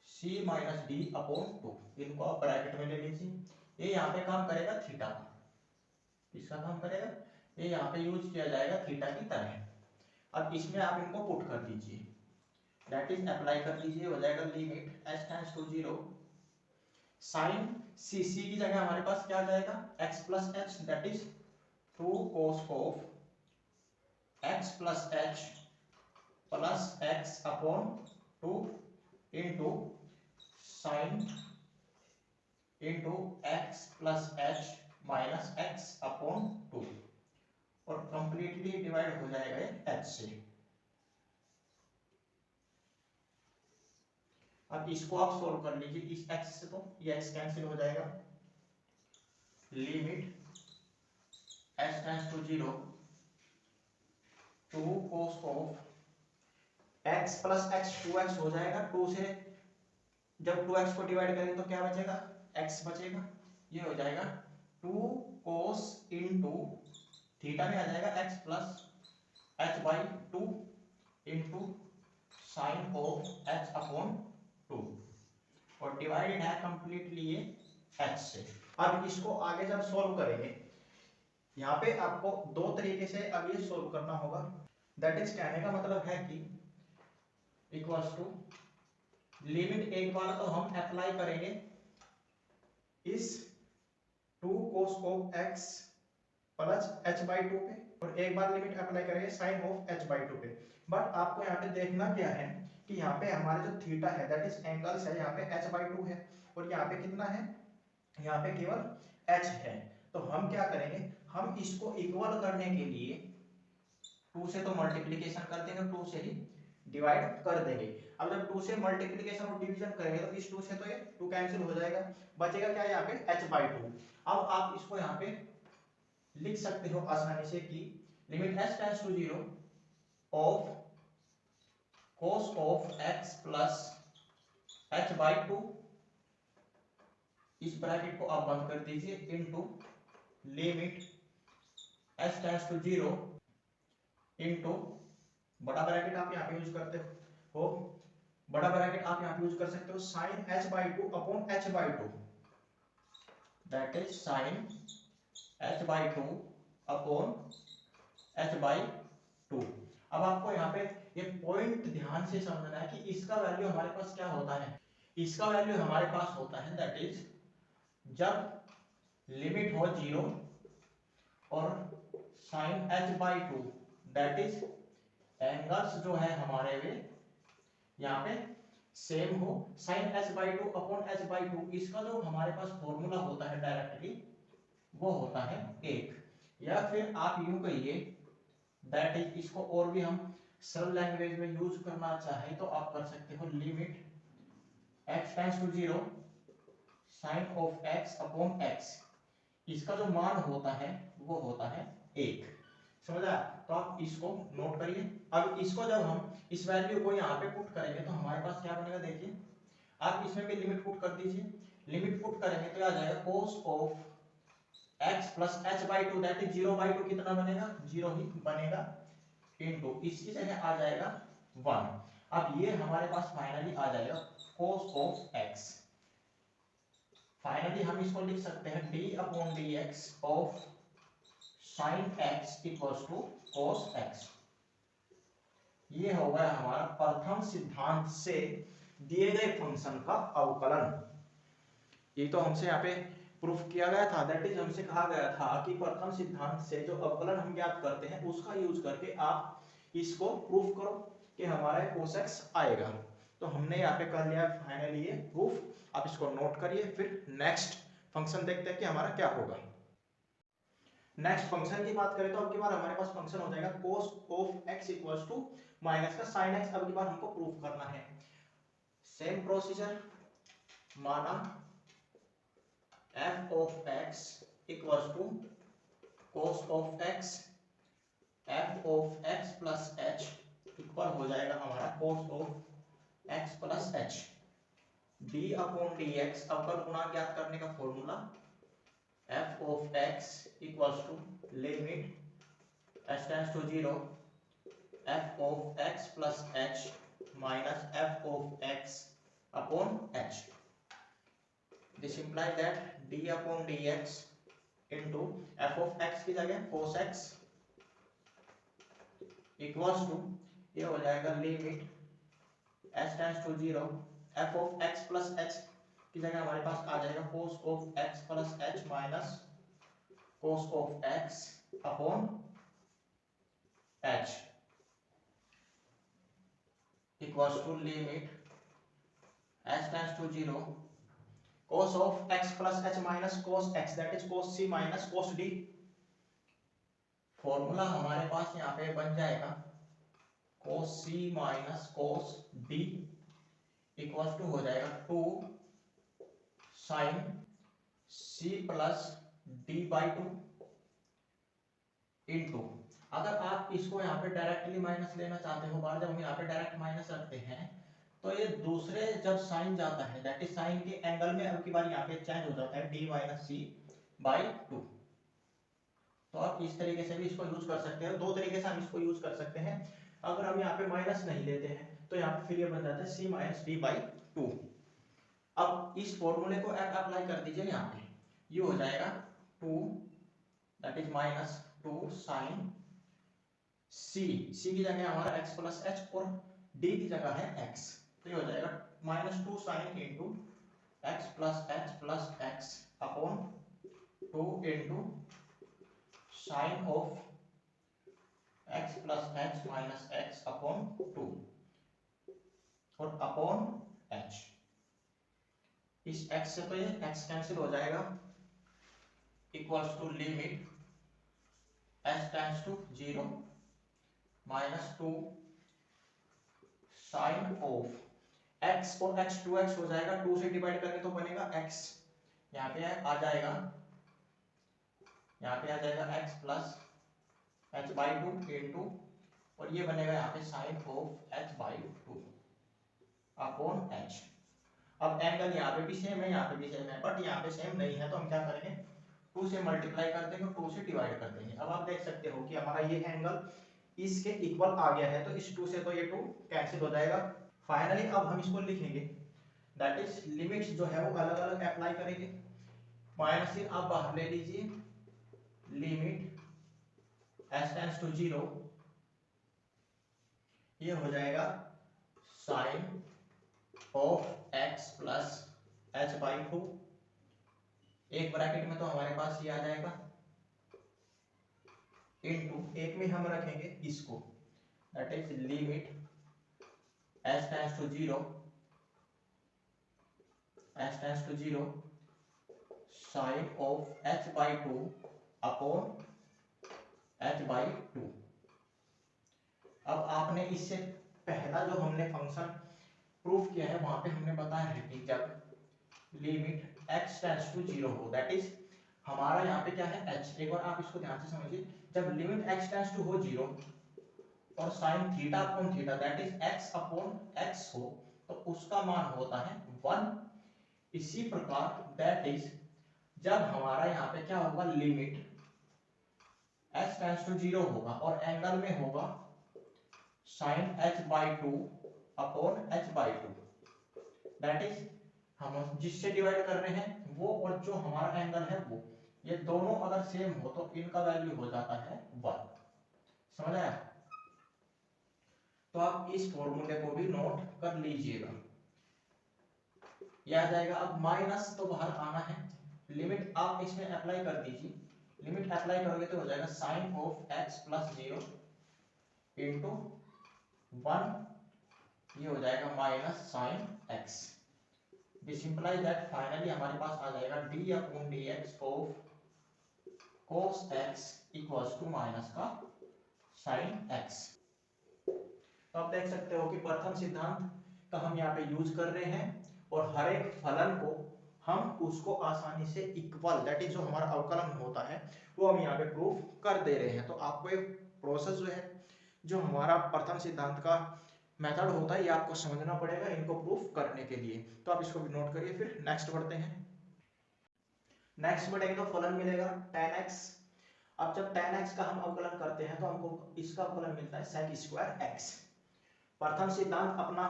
c minus D upon 2। इनको आप ब्रैकेट में ले लीजिए। ये यहाँ पे काम करेगा थीटा का। किसका काम करेगा? ये यहाँ पे यूज किया जाएगा थीटा की तरह। अब इसमें आप इनको पुट कर दीजिए, दैट इज अप्लाई कर दीजिए, हो जाएगा limit h tends to 0 sine c की जगह हमारे पास क्या आ जाएगा x plus h, that is 2 cos of x plus h plus x upon 2 into sine into x plus h minus x upon 2 और कंप्लीटली डिवाइड हो जाएगा h से। अब इसको आप सोल्व कर लीजिए इस x से, तो ये x कैंसिल हो जाएगा। Limit h tends to 0 2 cos of x plus x 2x हो जाएगा। 2 से जब 2x को डिवाइड करेंगे तो क्या बचेगा? x बचेगा। ये हो जाएगा 2 cos इंटू थीटा में आ जाएगा x plus h by 2 into sine of h upon 2 और डिवाइडेड है कंप्लीटली ये h से। अब इसको आगे जब सॉल्व करेंगे, यहाँ पे आपको दो तरीके से अब ये सॉल्व करना होगा। दैट इज कहने का मतलब है कि इक्वल्स टू लिमिट एक बार तो हम अप्लाई करेंगे इस 2 cos of x plus h by 2 पे और एक बार लिमिट अप्लाई करेंगे साइन ऑफ h बाई 2 पे। बट आपको यहाँ पे देखना क्या है कि यहाँ पे हमारे जो थीटा है दैट इज एंगल्स है, यहाँ पे h बाई 2 है और यहाँ पे कितना है? यहाँ पे केवल h है। तो हम क्या करेंगे, हम इसको इक्वल करने के लिए 2 से तो मल्टीप्लिकेशन कर देंगे, 2 से ही डिवाइड कर देंगे। अब जब 2 से मल्टीप्लिकेशन और डिवीजन करेंगे तो इस 2 से तो ये 2 कैंसिल हो जाएगा, बचेगा क्या यहाँ पे h बाई 2। अब आप इसको यहाँ पे लिख सकते हो आसानी से कि limit h tends to 0 of cos of x plus h by 2, इस ब्रैकेट को आप बंद कर दीजिए, into limit h tends to 0 into बड़ा ब्रैकेट आप यहाँ पे यूज करते हो, बड़ा ब्रैकेट आप यहाँ पे यूज कर सकते हो sine h by 2 upon h by 2, that is sine h by 2 upon h by 2। अब आपको यहाँ पे ये पॉइंट ध्यान से समझना है कि इसका वैल्यू हमारे पास क्या होता है। इसका वैल्यू हमारे पास होता है दैट इज जब लिमिट हो 0 और sine h by 2 that is angles जो है हमारे वे यहाँ पे सेम हो, sine h by 2 upon h by 2, इसका जो हमारे पास फॉर्मूला होता है डायरेक्टली वो होता है 1, या फिर आप यूं कहिए दैट इज, इसको और भी हम सरल लैंग्वेज में यूज करना चाहे तो आप कर सकते हो limit x tends to 0 sine of x upon x, इसका जो मान होता है वो होता है 1। समझा? तो आप इसको नोट करिए। अब इसको जब हम इस वैल्यू को यहाँ पे पुट करेंगे तो हमारे पास क्या बनेगा, देखिए आप इसमें भी लिमिट पुट कर दीजिए। लिमिट पुट करेंगे तो आ जाएगा cos of x plus h by 2 that is 0 by 2 कितना बनेगा? 0 ही बनेगा, इनटू इसकी जगह आ जाएगा 1। अब ये हमारे पास फाइनली आ जाएगा cos ऑफ x। फाइनली हम इसको लिख सकते हैं d upon dx of sine x equals to cos x। ये हो गया हमारा प्रथम सिद्धांत से दिए गए फंक्शन का अवकलन। ये तो हमसे यहाँ पे प्रूफ किया गया था, दैट इज हमसे कहा गया था कि प्रथम सिद्धांत से जो अवकलन हम ज्ञात करते हैं उसका यूज करके आप इसको प्रूफ करो कि हमारा cos x आएगा। तो हमने यहाँ पे कर लिया फाइनली ये प्रूफ। आप इसको नोट करिए, फिर नेक्स्ट फंक्शन देखते हैं कि हमारा क्या होगा। नेक्स्ट फंक्शन की बात करें तो अब की बार हमारे पास फंक्शन हो जाएगा cos of x equals to minus का sin x। अब की बार हमको प्रूफ करना है। सेम प्रोसीजर, माना f of x equals to cos of x, f of x plus h equal हो जाएगा हमारा cos of x plus h। d upon dx, अवकल गुणांक ज्ञात करने का formula f of x equals to limit h tends to 0 f of x plus h minus f of x upon h। This implies that d upon dx into f of x की जगह cos x इक्वल्स टू ये हो जाएगा limit h tends to 0 f of x plus h की जगह हमारे पास आ जाएगा cos of x plus h minus cos of x upon h equals to limit h tends to 0 cos of x plus h minus cos x that is cos c minus cos d। Formula हमारे पास यहाँ पे बन जाएगा cos c minus cos d equals to हो जाएगा 2 sin c plus d by 2 into, अगर आप इसको यहाँ पे डायरेक्टली माइनस लेना चाहते हो, बार जब हम यहाँ पे डायरेक्ट माइनस रखते हैं तो ये दूसरे जब साइन जाता है दैट इज साइन के एंगल में अब की बार यहाँ पे चेंज हो जाता है d माइनस सी बाई 2। तो आप इस तरीके से भी इसको यूज कर सकते हैं। दो तरीके से हम इसको यूज कर सकते हैं। अगर हम यहाँ पे माइनस नहीं लेते हैं तो यहाँ पे फिर ये बन जाता है c माइनस डी बाई 2। अब इस फॉर्मूले को आप अप्लाई कर दीजिए यहाँ पे, ये हो जाएगा 2 that is minus 2 sine c की जगह हमारा x प्लस h और d की जगह है x, तो ये हो जाएगा minus 2 sign into x plus h plus x upon 2 into sine of x plus h minus x upon 2 और अपॉन h। इस x से तो ये x कैंसिल हो जाएगा equals to limit h tends to 0 minus 2 sine of x और x 2x हो जाएगा, 2 से डिवाइड करेंगे तो बनेगा x, यहाँ पे आ जाएगा x plus h by 2 into और ये बनेगा यहाँ पे sine of h by 2 upon h। अब एंगल यहाँ पे भी सेम है, यहाँ पे भी सेम है, बट यहाँ पे सेम नहीं है तो हम क्या करेंगे 2 से मल्टीप्लाई कर देंगे, 2 से डिवाइड कर देंगे। अब आप देख सकते हो कि हमारा ये एंगल इसके इक्वल आ गया है, तो इस 2 से तो ये 2 कैंसिल हो जाएगा। फाइनली अब हम इसको लिखेंगे दैट इज लिमिट्स जो है वो अलग अलग अप्लाई करेंगे। माइनस से आप बाहर ले लीजिए, लिमिट h टेंड्स टू 0 ये हो जाएगा sine of x plus h by 2, एक ब्रैकेट में तो हमारे पास ये आ जाएगा इनटू एक में हम रखेंगे इसको that is limit h tends to 0 sine of h by 2 upon h by 2। अब आपने इससे पहला जो हमने फंक्शन प्रूफ किया है वहां पे हमने बताया है कि जब लिमिट x टेंड्स टू 0 हो दैट इज हमारा यहाँ पे क्या है h। एक बार आप इसको ध्यान से समझिए, जब लिमिट x टेंड्स टू हो 0 और sine theta upon theta that is x upon x हो तो उसका मान होता है 1। इसी प्रकार दैट इज जब हमारा यहाँ पे क्या होगा लिमिट h टेंड्स टू 0 होगा और एंगल में होगा sine h by 2 upon h by 2 that is हम जिससे डिवाइड कर रहे हैं वो और जो हमारा एंगल है वो, ये दोनों अगर सेम हो तो इनका वैल्यू हो जाता है 1। समझ आया? तो आप इस फॉर्मूले को भी नोट कर लीजिएगा, यह आ जाएगा। अब माइनस तो बाहर आना है, लिमिट आप इसमें अप्लाई कर दीजिए, लिमिट अप्लाई करोगे तो हो जाएगा sine of x plus 0 into 1 ये हो जाएगा minus sine x. This implies that finally हमारे पास आ जाएगा d upon d x of cos x equals to minus का sin x। तो आप देख सकते हो कि प्रथम सिद्धांत का हम यहाँ पे यूज कर रहे हैं और हर एक फलन को हम उसको आसानी से इक्वल, दैट इज जो हमारा अवकलन होता है वो हम यहाँ पे प्रूफ कर दे रहे हैं। तो आपको एक प्रोसेस जो है, जो हमारा प्रथम सिद्धांत का मेथड होता है, ये आपको समझना पड़ेगा इनको प्रूफ करने के लिए। तो आप इसको भी नोट करिए, फिर नेक्स्ट बढ़ते हैं। नेक्स्ट बढ़ेंगे तो फलन मिलेगा tan x। अब जब tan x का हम अवकलन करते हैं तो हमको इसका अवकलन मिलता है sec स्क्वायर x। प्रथम सिद्धांत अपना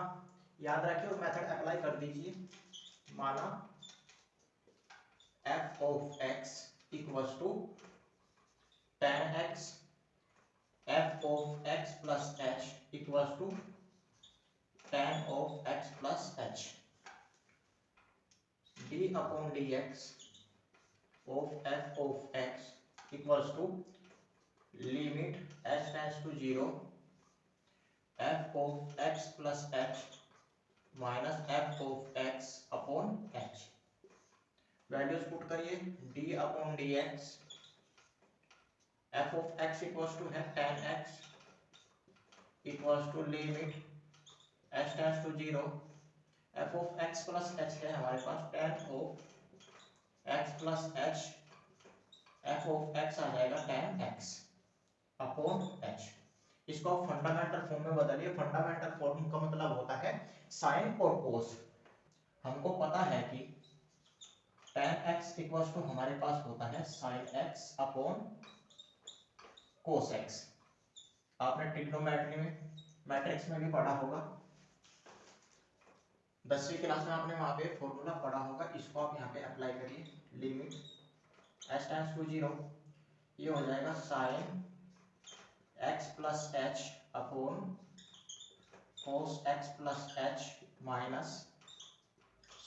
याद रखिए और मेथड अप्लाई कर दीजिए। माना f of x equals to tan x, f of x plus h equals to tan of x plus h, d upon dx of f of x equals to limit h tends to 0 f of x plus h minus f of x upon h। Values put करिए, d upon dx f of x equals to है tan x equals to limit h tends to 0 f of x plus h है हमारे पास tan of x plus h, f of x आ जाएगा tan x अपॉन h। इसको आप फंडामेंटल फॉर्म में बदलिए। फंडामेंटल फॉर्म का मतलब होता है साइन और कोस। हमको पता है कि tan x इक्वल्स टू हमारे पास होता है sin x upon cos x। आपने ट्रिग्नोमेट्री में, मैट्रिक्स में भी पढ़ा होगा, 10वीं क्लास में आपने वहां पे फॉर्मूला पढ़ा होगा। इसको आप यहाँ पे अप्लाई करिए। लिमिट h टेंड्स टू 0, ये हो जाएगा sin x plus h upon cos x plus h minus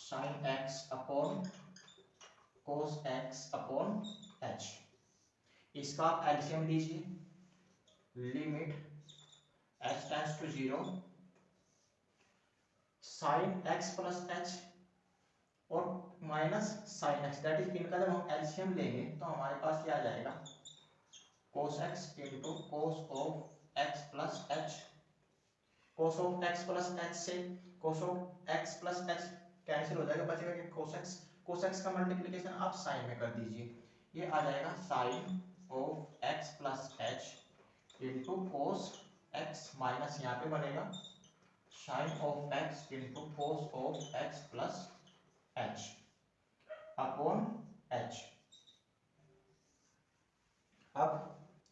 sin x upon cos x upon h। इसका आप एलसीएम लीजिए। Limit h tends to 0 sin x plus h और minus sin x, that is इनका जब हम एलसीएम लेंगे तो हमारे पास क्या आ जाएगा cos x into cos of x plus h। cos of x plus h से cos of x plus h cancel हो जाएगा, बचेगा कि cos x का मल्टीप्लिकेशन आप sin में कर दीजिए। ये आ जाएगा sin of x plus h into cos x minus यहाँ पे बनेगा sin of x into cos of x plus h upon h। अब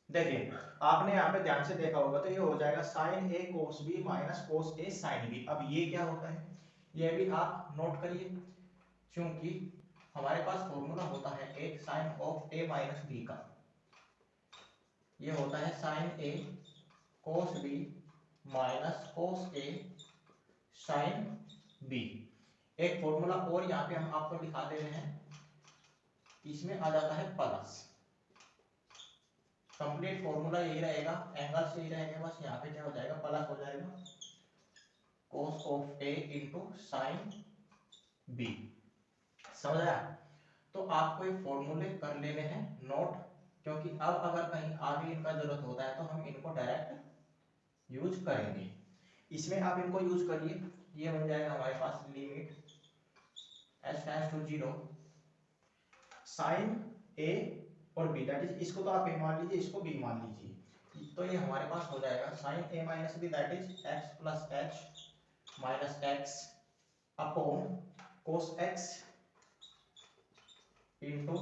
देखिए, आपने यहाँ पे ध्यान से देखा होगा तो ये हो जाएगा sin a cos b minus cos a sin b। अब ये क्या होता है ये भी आप नोट करिए, क्योंकि हमारे पास फॉर्मूला होता है एक sin of a minus b का। ये होता है sin a cos b minus cos a sin b। एक फॉर्मूला और यहाँ पे हम आपको दिखा दे रहे हैं, इसमें आ जाता है प्लस। कंप्लीट फॉर्मूला यही रहेगा, एंगल से ही रहेंगे, बस यहाँ पे क्या हो जाएगा प्लस हो जाएगा cos of a into sine b। समझ आया? तो आपको ये फॉर्मूले कर लेने हैं नोट, क्योंकि अब अगर कहीं आगे इनका जरूरत होता है तो हम इनको डायरेक्ट यूज करेंगे। इसमें आप इनको यूज करिए। ये बन जाएगा हमारे पास limit h tends to 0 sine a और b, दैट इज इसको तो आप a मान लीजिए, इसको b मान लीजिए। तो ये हमारे पास हो जाएगा sine a minus b, that is x plus h minus x upon cos x into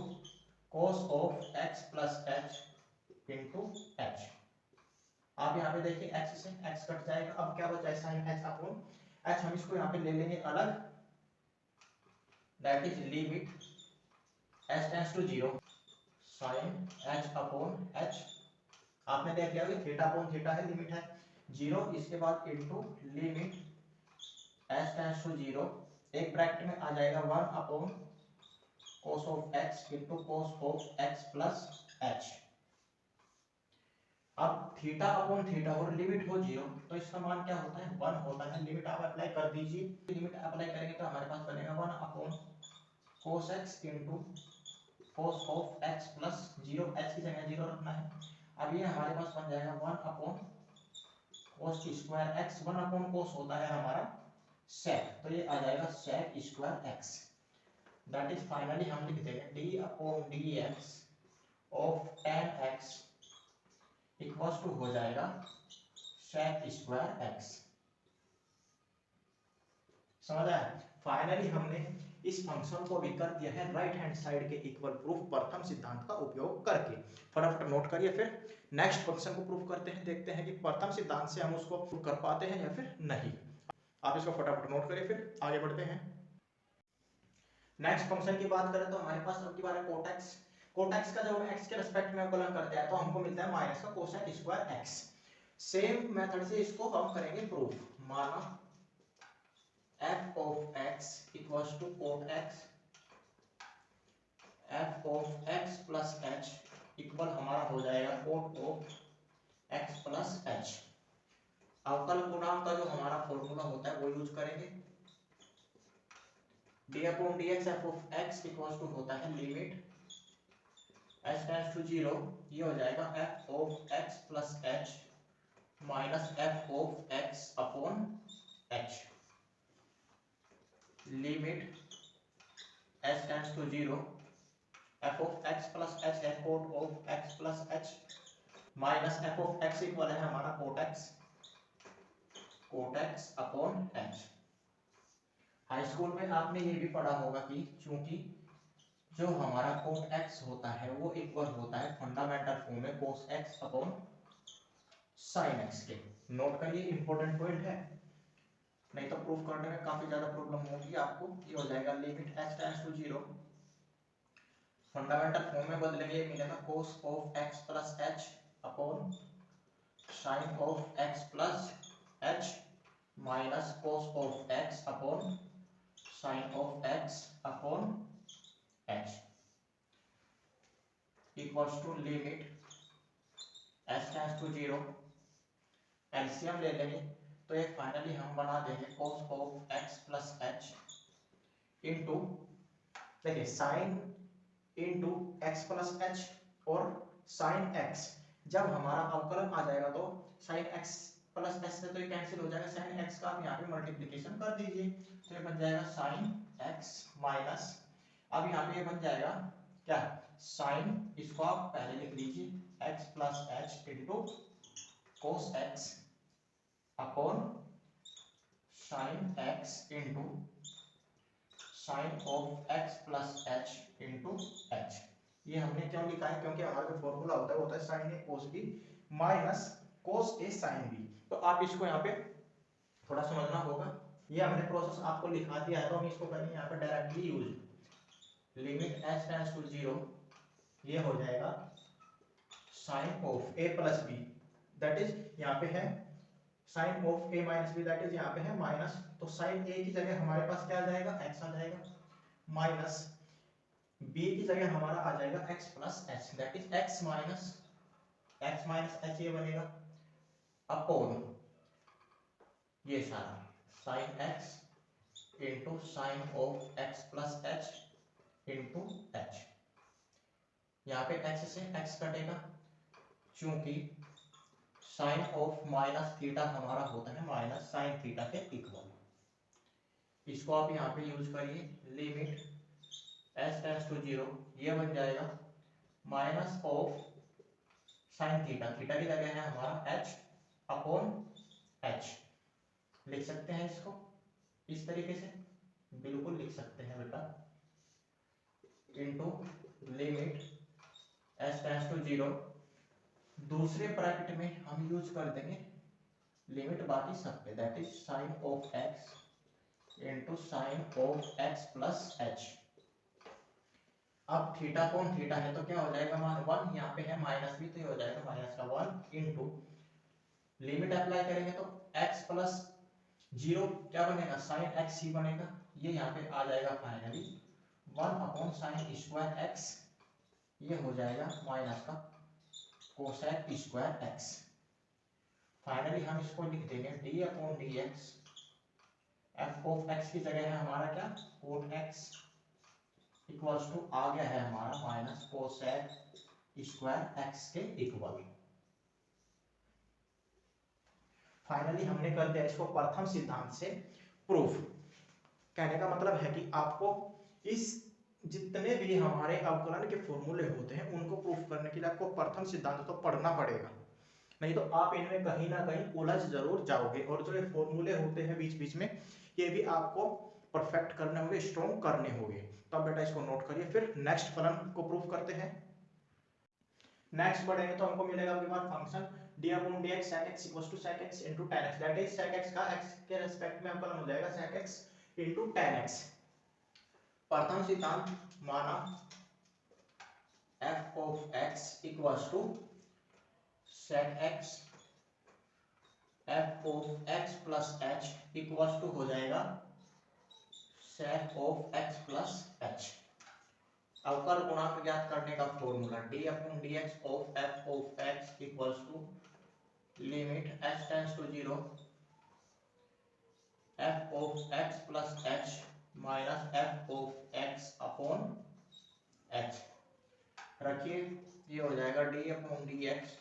cos of x plus h into h। आप यहाँ पे देखिए x से x कट जाएगा, अब क्या बचा है साइन h अपॉन h। हम इसको यहाँ पे ले लेंगे अलग, that is limit h tends to 0 sin h upon h। आपने देख लिया कि थीटा अपॉन थीटा है, लिमिट है 0, इसके बाद into limit h tends to 0, एक ब्रैकेट में आ जाएगा 1 upon cos of x into cos of x plus h। अब थीटा अपॉन थीटा और लिमिट हो 0 तो इसका मान क्या होता है 1 होता है। लिमिट आप अप्लाई कर दीजिए, लिमिट अप्लाई करेंगे तो हमारे पास बनेगा 1 upon cos x into cos of x plus 0, h की जगह 0 रखना है। अब ये हमारे पास बन जाएगा 1 upon cos square x, 1 upon cos होता है हमारा sec, तो ये आ जाएगा sec square x। That is finally हम लिख देंगे d upon dx of tan x equals to हो जाएगा sec स्क्वायर x। समझ आया? फाइनली हमने इस फंक्शन को भी कर दिया है राइट हैंड साइड के इक्वल प्रूफ प्रथम सिद्धांत का उपयोग करके। फटाफट नोट करिए, फिर नेक्स्ट फंक्शन को प्रूफ करते हैं, देखते हैं कि प्रथम सिद्धांत से हम उसको प्रूफ कर पाते हैं या फिर नहीं। आप इसको फटाफट नोट करिए, फिर आगे बढ़ते हैं। नेक्स्ट फंक्शन की बात करें तो हमारे पास अब की बार है cot x। cot x का जब हम x के रिस्पेक्ट में अवकलन करते हैं तो हमको मिलता है माइनस का cosec square x। Same method से इसको हम करेंगे प्रूफ। माना f of x equals to cot x, f of x plus h equal हमारा हो जाएगा cot of x plus h। अवकल गुणांक का जो हमारा फॉर्मूला होता है वो यूज करेंगे। d upon dx f of x equals to होता है लिमिट h टेंड्स टू 0, ये हो जाएगा f of x plus h minus f of x upon h। Limit h tends to 0, f of x plus h है cot of x plus h minus f of x equal है हमारा cot x upon h। High school में आपने ये भी पढ़ा होगा कि चूंकि जो हमारा cot x होता है वो इक्वल होता है फंडामेंटल फॉर्म में cos x upon sin x के। नोट करिए, इंपॉर्टेंट पॉइंट है, नहीं तो प्रूफ करने में काफी ज्यादा प्रॉब्लम होगी आपको। ये हो जाएगा limit h tends to 0, fundamental form में बदलेंगे, मिलेगा cos of x plus h upon sin of x plus h minus cos of x upon sin of x upon h equals to limit h tends to 0। LCM ले लेंगे तो ये फाइनली हम बना देंगे cos of x plus h into, देखिए sin into x plus h और sin x। जब हमारा अवकलन आ जाएगा तो sin x प्लस h से तो ये कैंसिल हो जाएगा, sin x का आप यहाँ पे मल्टीप्लिकेशन कर दीजिए तो ये बन जाएगा sin x माइनस, अब यहाँ पे ये बन जाएगा क्या sin, इसको आप पहले लिख लीजिए x plus h into cos x upon sin x into sin of x plus h into h। ये हमने क्यों लिखा है, क्योंकि हमारा जो फॉर्मूला होता है वो होता है sin a cos b minus cos a sin b। तो आप इसको यहाँ पे थोड़ा समझना होगा, ये हमने प्रोसेस आपको लिखा दिया है तो हम इसको करेंगे यहाँ पे directly use. Limit h tends to 0, ये हो जाएगा sin of a plus b, that is यहाँ पे है sin of a minus b, that is यहाँ पे है माइनस, तो sin a की जगह हमारे पास क्या आ जाएगा x आ जाएगा, माइनस b की जगह हमारा आ जाएगा x plus h, that is x minus h ये बनेगा अपॉन ये सारा sin x into sine of x plus h into h। यहाँ पे x से x कटेगा, चूंकि साइन ऑफ माइनस थीटा हमारा होता है माइनस साइन थीटा के इक्वल। इसको आप यहाँ पे यूज करिए, लिमिट h टेंड्स टू 0, ये बन जाएगा minus of sine theta, theta की जगह है हमारा h अपॉन h। लिख सकते हैं इसको इस तरीके से, बिल्कुल लिख सकते हैं बेटा, into limit h tends to 0, दूसरे ब्रैकेट में हम यूज कर देंगे लिमिट बाकी सब पे, that is sign of x into sine of x plus h। अब थीटा कौन थीटा है तो क्या हो जाएगा मान 1, यहाँ पे है माइनस भी तो ये हो जाएगा माइनस का 1 इंटू लिमिट अप्लाई करेंगे तो x प्लस 0 क्या बनेगा साइन x ही बनेगा, ये यहाँ पे आ जाएगा finally 1 upon sine square x, ये हो जाएगा माइनस का कोसेक स्क्वायर एक्स। फाइनली हम इसको लिख देंगे D upon d x, F of x की जगह है हमारा क्या कोट एक्स इक्वल्स टू आ गया है हमारा माइनस कोसेक स्क्वायर एक्स के इक्वल। फाइनली हमने कर दिया इसको प्रथम सिद्धांत से प्रूफ। कहने का मतलब है कि आपको इस जितने भी हमारे अवकलन के फॉर्मूले होते हैं उनको प्रूफ करने के लिए आपको प्रथम सिद्धांत तो पढ़ना पड़ेगा, नहीं तो आप इनमें कहीं ना कहीं उलझ जरूर जाओगे। और जो ये फॉर्मूले होते हैं बीच बीच में ये भी आपको परफेक्ट करने होंगे, स्ट्रॉन्ग करने होंगे। तो अब बेटा इसको नोट करिए, फिर नेक्स्ट फलन को प्रूफ करते हैं। नेक्स्ट बढ़ेंगे तो हमको मिलेगा आपके पास function d upon dx sec x equals to sec x into tan x, that is sec x का x के रिस्पेक्ट में अवकलन हो जाएगा sec x into tan x। प्रथम सिद्धांत माना f of x equals to sec x f of x plus h equals to हो जाएगा sec of x plus h। अवकल गुणांक ज्ञात करने का formula d upon dx of f of x equals to limit h tends to 0 f of x plus h minus f of x upon h। रखिए ये हो जाएगा d upon dx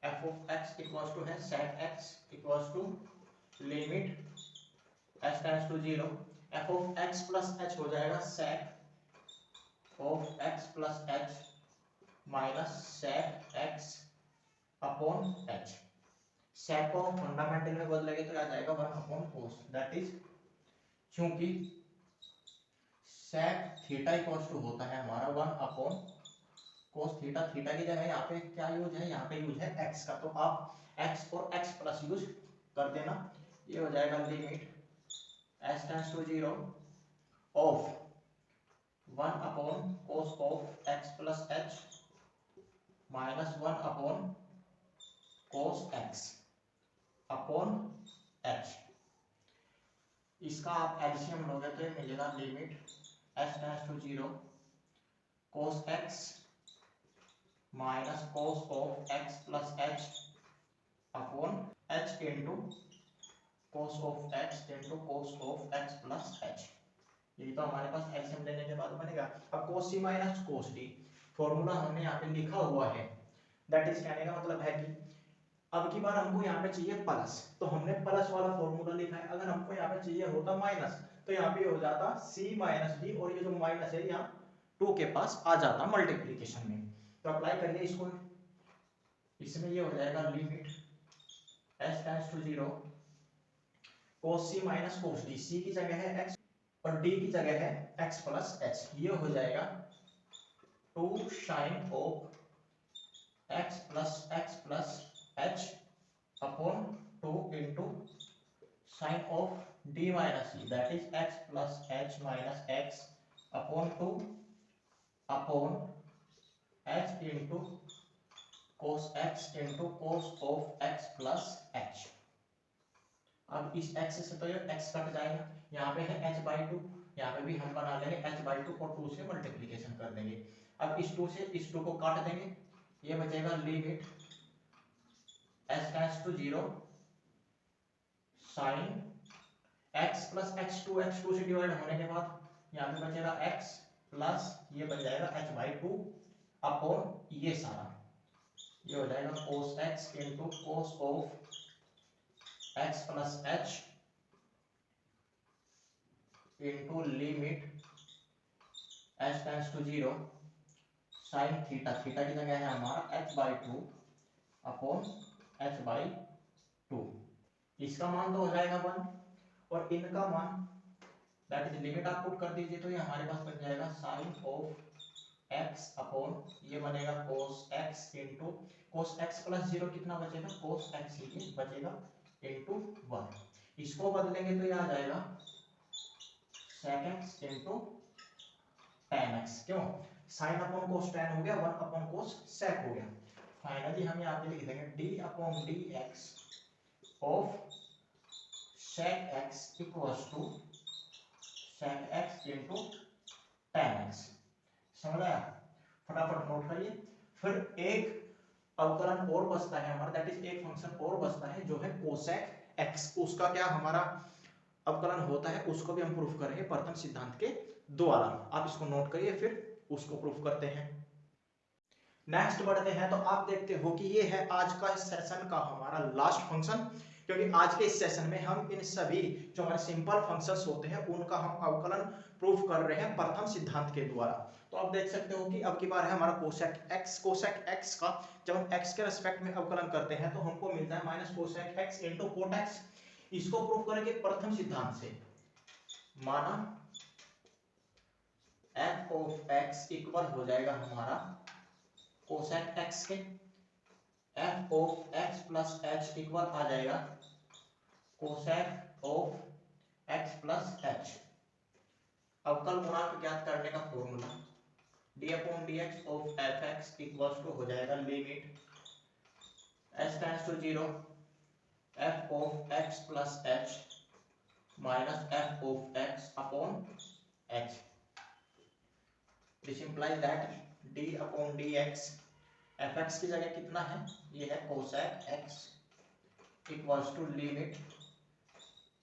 f of x equals to है sec x equals to limit h tends to 0 f of x plus h हो जाएगा sec of x plus h minus sec x upon h। sec को फंडामेंटल में बदलेंगे तो आ जाएगा 1 अपॉन cos, दैट इज क्योंकि sec थीटा इक्वल्स टू होता है हमारा 1 अपॉन cos थीटा। थीटा की जगह यहाँ पे क्या यूज है, यहाँ पे यूज है x का, तो आप x और x प्लस यूज कर देना। ये हो जाएगा limit h tends to 0 of 1 upon cos of x plus h minus 1 upon cos x upon h। इसका आप एलसीएम लोगे तो मिलेगा limit h tends to 0 cos x minus cos of x plus h upon h into cos of x into cos of x plus h। यही तो हमारे पास एलसीएम लेने के बाद बनेगा। अब cos c minus cos d formula हमने यहाँ पे लिखा हुआ है, दैट इज कहने का मतलब है कि अब की बार हमको यहाँ पे चाहिए प्लस, तो हमने प्लस वाला फॉर्मूला लिखा है। अगर हमको यहाँ पे चाहिए होता माइनस तो यहाँ पे हो जाता c माइनस d और ये जो माइनस है यहाँ 2 के पास आ जाता मल्टीप्लिकेशन में। तो अप्लाई करिए इसको, इसमें ये हो जाएगा limit h tends to 0 cos c minus cos d, c की जगह है x और d की जगह है x प्लस h। ये हो जाएगा 2 sin of x plus h upon 2 into sine of d minus c, that is x plus h minus x upon 2 upon h into cos x into cos of x plus h। अब इस x से तो ये x कट जाएगा, यहाँ पे है h/2, यहाँ पे भी हम बना लेंगे h/2 और 2 से मल्टीप्लिकेशन कर देंगे। अब इस 2 से इस 2 को काट देंगे, ये बचेगा limit h tends to 0 sine x plus x2 से डिवाइड होने के बाद यहाँ पे बचेगा x प्लस ये बच जाएगा h/2 अपॉन ये सारा, ये हो जाएगा cos x into cos of x plus h into limit h tends to 0 sine theta, theta की जगह है हमारा h/2 अपॉन h/2। इसका मान तो हो जाएगा 1 और इनका मान दैट इज लिमिट आप पुट कर दीजिए तो ये हमारे पास बन जाएगा साइन ऑफ x अपॉन ये बनेगा cos x into cos x plus 0 कितना बचेगा cos x ही बचेगा इंटू 1। इसको बदलेंगे तो ये आ जाएगा sec x into tan x, क्यों साइन अपॉन cos tan हो गया 1 अपॉन cos sec हो गया। फाइनली हम यहाँ पे लिख देंगे d upon dx of sec x equals to sec x into tan x। समझ आया? फटाफट नोट करिए। फिर एक अवकलन और बचता है हमारा, दैट इज एक फंक्शन और बचता है जो है कोसेक एक्स। उसका क्या हमारा अवकलन होता है उसको भी हम प्रूफ करेंगे प्रथम सिद्धांत के द्वारा। आप इसको नोट करिए फिर उसको प्रूफ करते हैं। नेक्स्ट बढ़ते हैं तो आप देखते हो कि ये है आज का इस सेशन का हमारा लास्ट फंक्शन, क्योंकि आज के इस सेशन में हम इन सभी जो हमारे सिंपल फंक्शंस होते हैं उनका हम अवकलन प्रूफ कर रहे हैं प्रथम सिद्धांत के द्वारा। तो आप देख सकते हो कि अब की बार है हमारा कोसेक एक्स। कोसेक एक्स का जब हम एक्स के रेस्पेक्ट में अवकलन करते हैं तो हमको मिलता है minus cosec x into cot x. इसको प्रूफ करेंगे प्रथम सिद्धांत से। माना एफ ऑफ एक्स इक्वल हो जाएगा हमारा कोसेक एक्स के, f of x plus h equal आ जाएगा cosec of x plus h. अवकल गुणांक ज्ञात करने का formula d upon d x of f x equals to हो जाएगा limit h tends to 0 f of x plus h minus f of x upon h. This implies that d upon d x f x की जगह कितना है, ये है cosec x equals to limit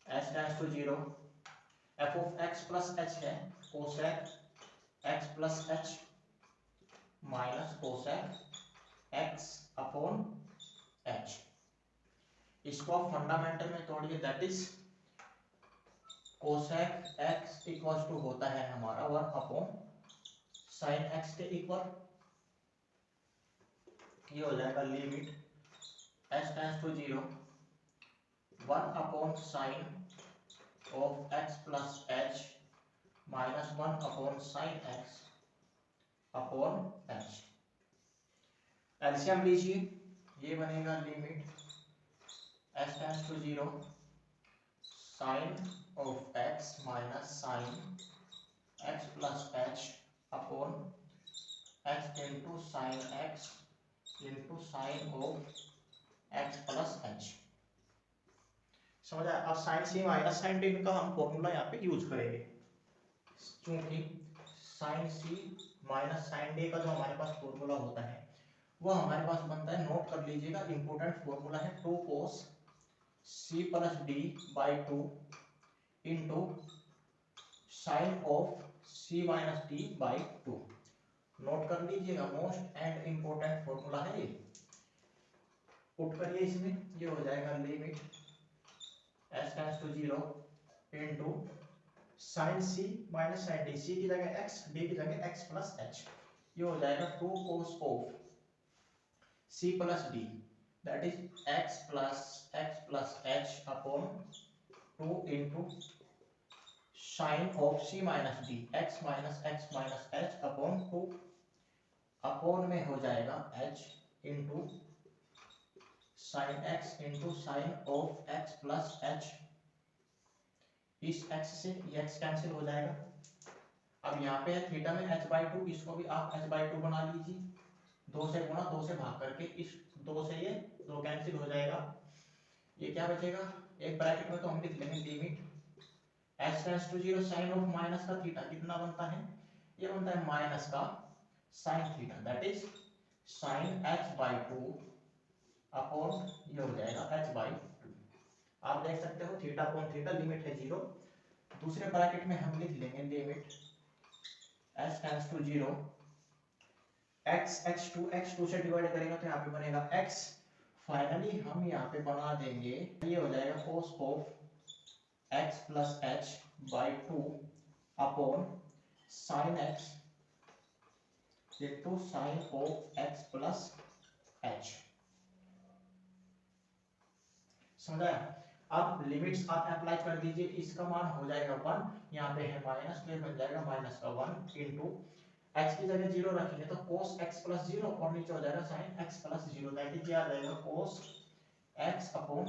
h tends to 0 f of x plus h है cosec x plus h minus cosec x upon h. इसको आप फंडामेंटल में तोड़िए, that is cosec x equals to होता है हमारा 1 अपॉन साइन एक्स के इक्वल। ये हो जाएगा limit h tends to 0 1 upon sine of x plus h minus 1 upon sine x upon h. LCM लीजिए, ये बनेगा limit h tends to 0 sine of x minus sine x plus h upon x into sine x into sine of x plus h. समझ आया? अब sine c minus sine d का हम फॉर्मूला यहाँ पे यूज करेंगे, क्योंकि sine c minus sine d का जो हमारे पास फॉर्मूला होता है वो हमारे पास बनता है, नोट कर लीजिएगा, इंपोर्टेंट फॉर्मूला है 2 cos c plus d by 2 into sine of c minus d by 2। Note कर लीजिएगा, मोस्ट एंड इंपोर्टेंट फॉर्मूला है ये। पुट करिए इसमें, ये हो जाएगा limit h tends to 0 into sine c minus sine d, c की जगह एक्स डी की जगह एक्स प्लस एच। ये हो जाएगा 2 cos of c plus d that is x plus h upon 2 into sine of c minus d x minus h upon 2 upon में हो जाएगा h into sine x into sine of x plus h. इस x से ये x कैंसिल हो जाएगा। अब यहाँ पे है थीटा में h/2, इसको भी आप h/2 बना लीजिए, 2 से गुणा 2 से भाग करके, इस 2 से ये 2 कैंसिल हो जाएगा। ये क्या बचेगा, एक ब्रैकेट में तो हम लिख लेंगे limit h tends to 0 sine of minus का थीटा कितना बनता है, ये बनता है माइनस का sine theta that is sine h/2 upon ये हो जाएगा h/2। आप देख सकते हो थीटा अपॉन थीटा लिमिट है 0। दूसरे ब्रैकेट में हम लिख लेंगे limit h tends to 0 x से डिवाइड करेंगे तो यहाँ पे बनेगा x। फाइनली हम यहाँ पे बना देंगे, ये हो जाएगा cos of x plus H by 2 upon sine x into sine of x plus H. समझा? अब लिमिट्स आप अप्लाई कर दीजिए, इसका मान हो जाएगा 1, यहाँ पे है माइनस तो ये बन जाएगा माइनस का 1 इंटू x की जगह 0 रखेंगे तो cos x प्लस 0 और नीचे हो जाएगा sin x plus 0 that is आ जाएगा cos x upon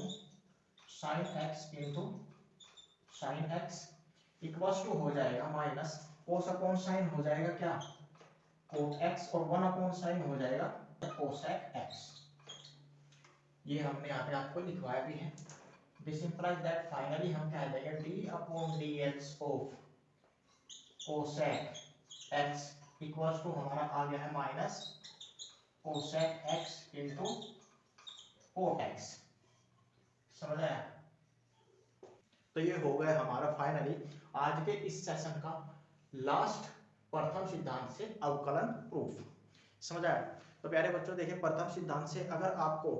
sin x into sin x equals to हो जाएगा माइनस cos अपॉन sin हो जाएगा क्या cot x और 1 अपॉन sin हो जाएगा cosec x। ये हमने यहाँ पे आपको लिखवाया भी है। दिस इंप्लाइज दैट फाइनली हम क्या देंगे d upon dx of cosec x equals to हमारा आ गया है minus cosec x into cot x. समझ आया? तो ये हो गया हमारा फाइनली आज के इस सेशन का लास्ट प्रथम सिद्धांत से अवकलन प्रूफ। समझ आया? तो प्यारे बच्चों देखिए, प्रथम सिद्धांत से अगर आपको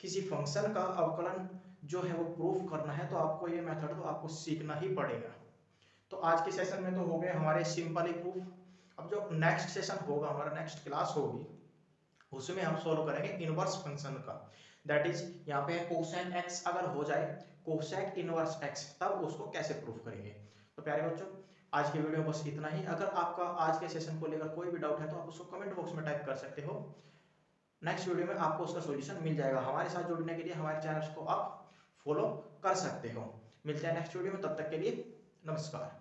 किसी फंक्शन का अवकलन जो है वो प्रूफ करना है तो आपको ये मेथड तो आपको सीखना ही पड़ेगा। तो आज के सेशन में तो हो गए हमारे सिंपली प्रूफ। अब जो नेक्स्ट सेशन होगा, हमारा नेक्स्ट क्लास होगी, उसमें हम सोल्व करेंगे इनवर्स फंक्शन का। दैट इज यहाँ पे कोसेक एक्स अगर हो जाए कोसेक इनवर्स एक्स, तब उसको कैसे प्रूफ करेंगे। तो प्यारे बच्चों आज की वीडियो बस इतना ही। अगर आपका आज के सेशन को लेकर कोई भी डाउट है तो आप उसको कमेंट बॉक्स में टाइप कर सकते हो। नेक्स्ट वीडियो में आपको उसका सॉल्यूशन मिल जाएगा। हमारे साथ जुड़ने के लिए हमारे चैनल्स को आप फॉलो कर सकते हो। मिलते हैं नेक्स्ट वीडियो में, तब तक के लिए नमस्कार।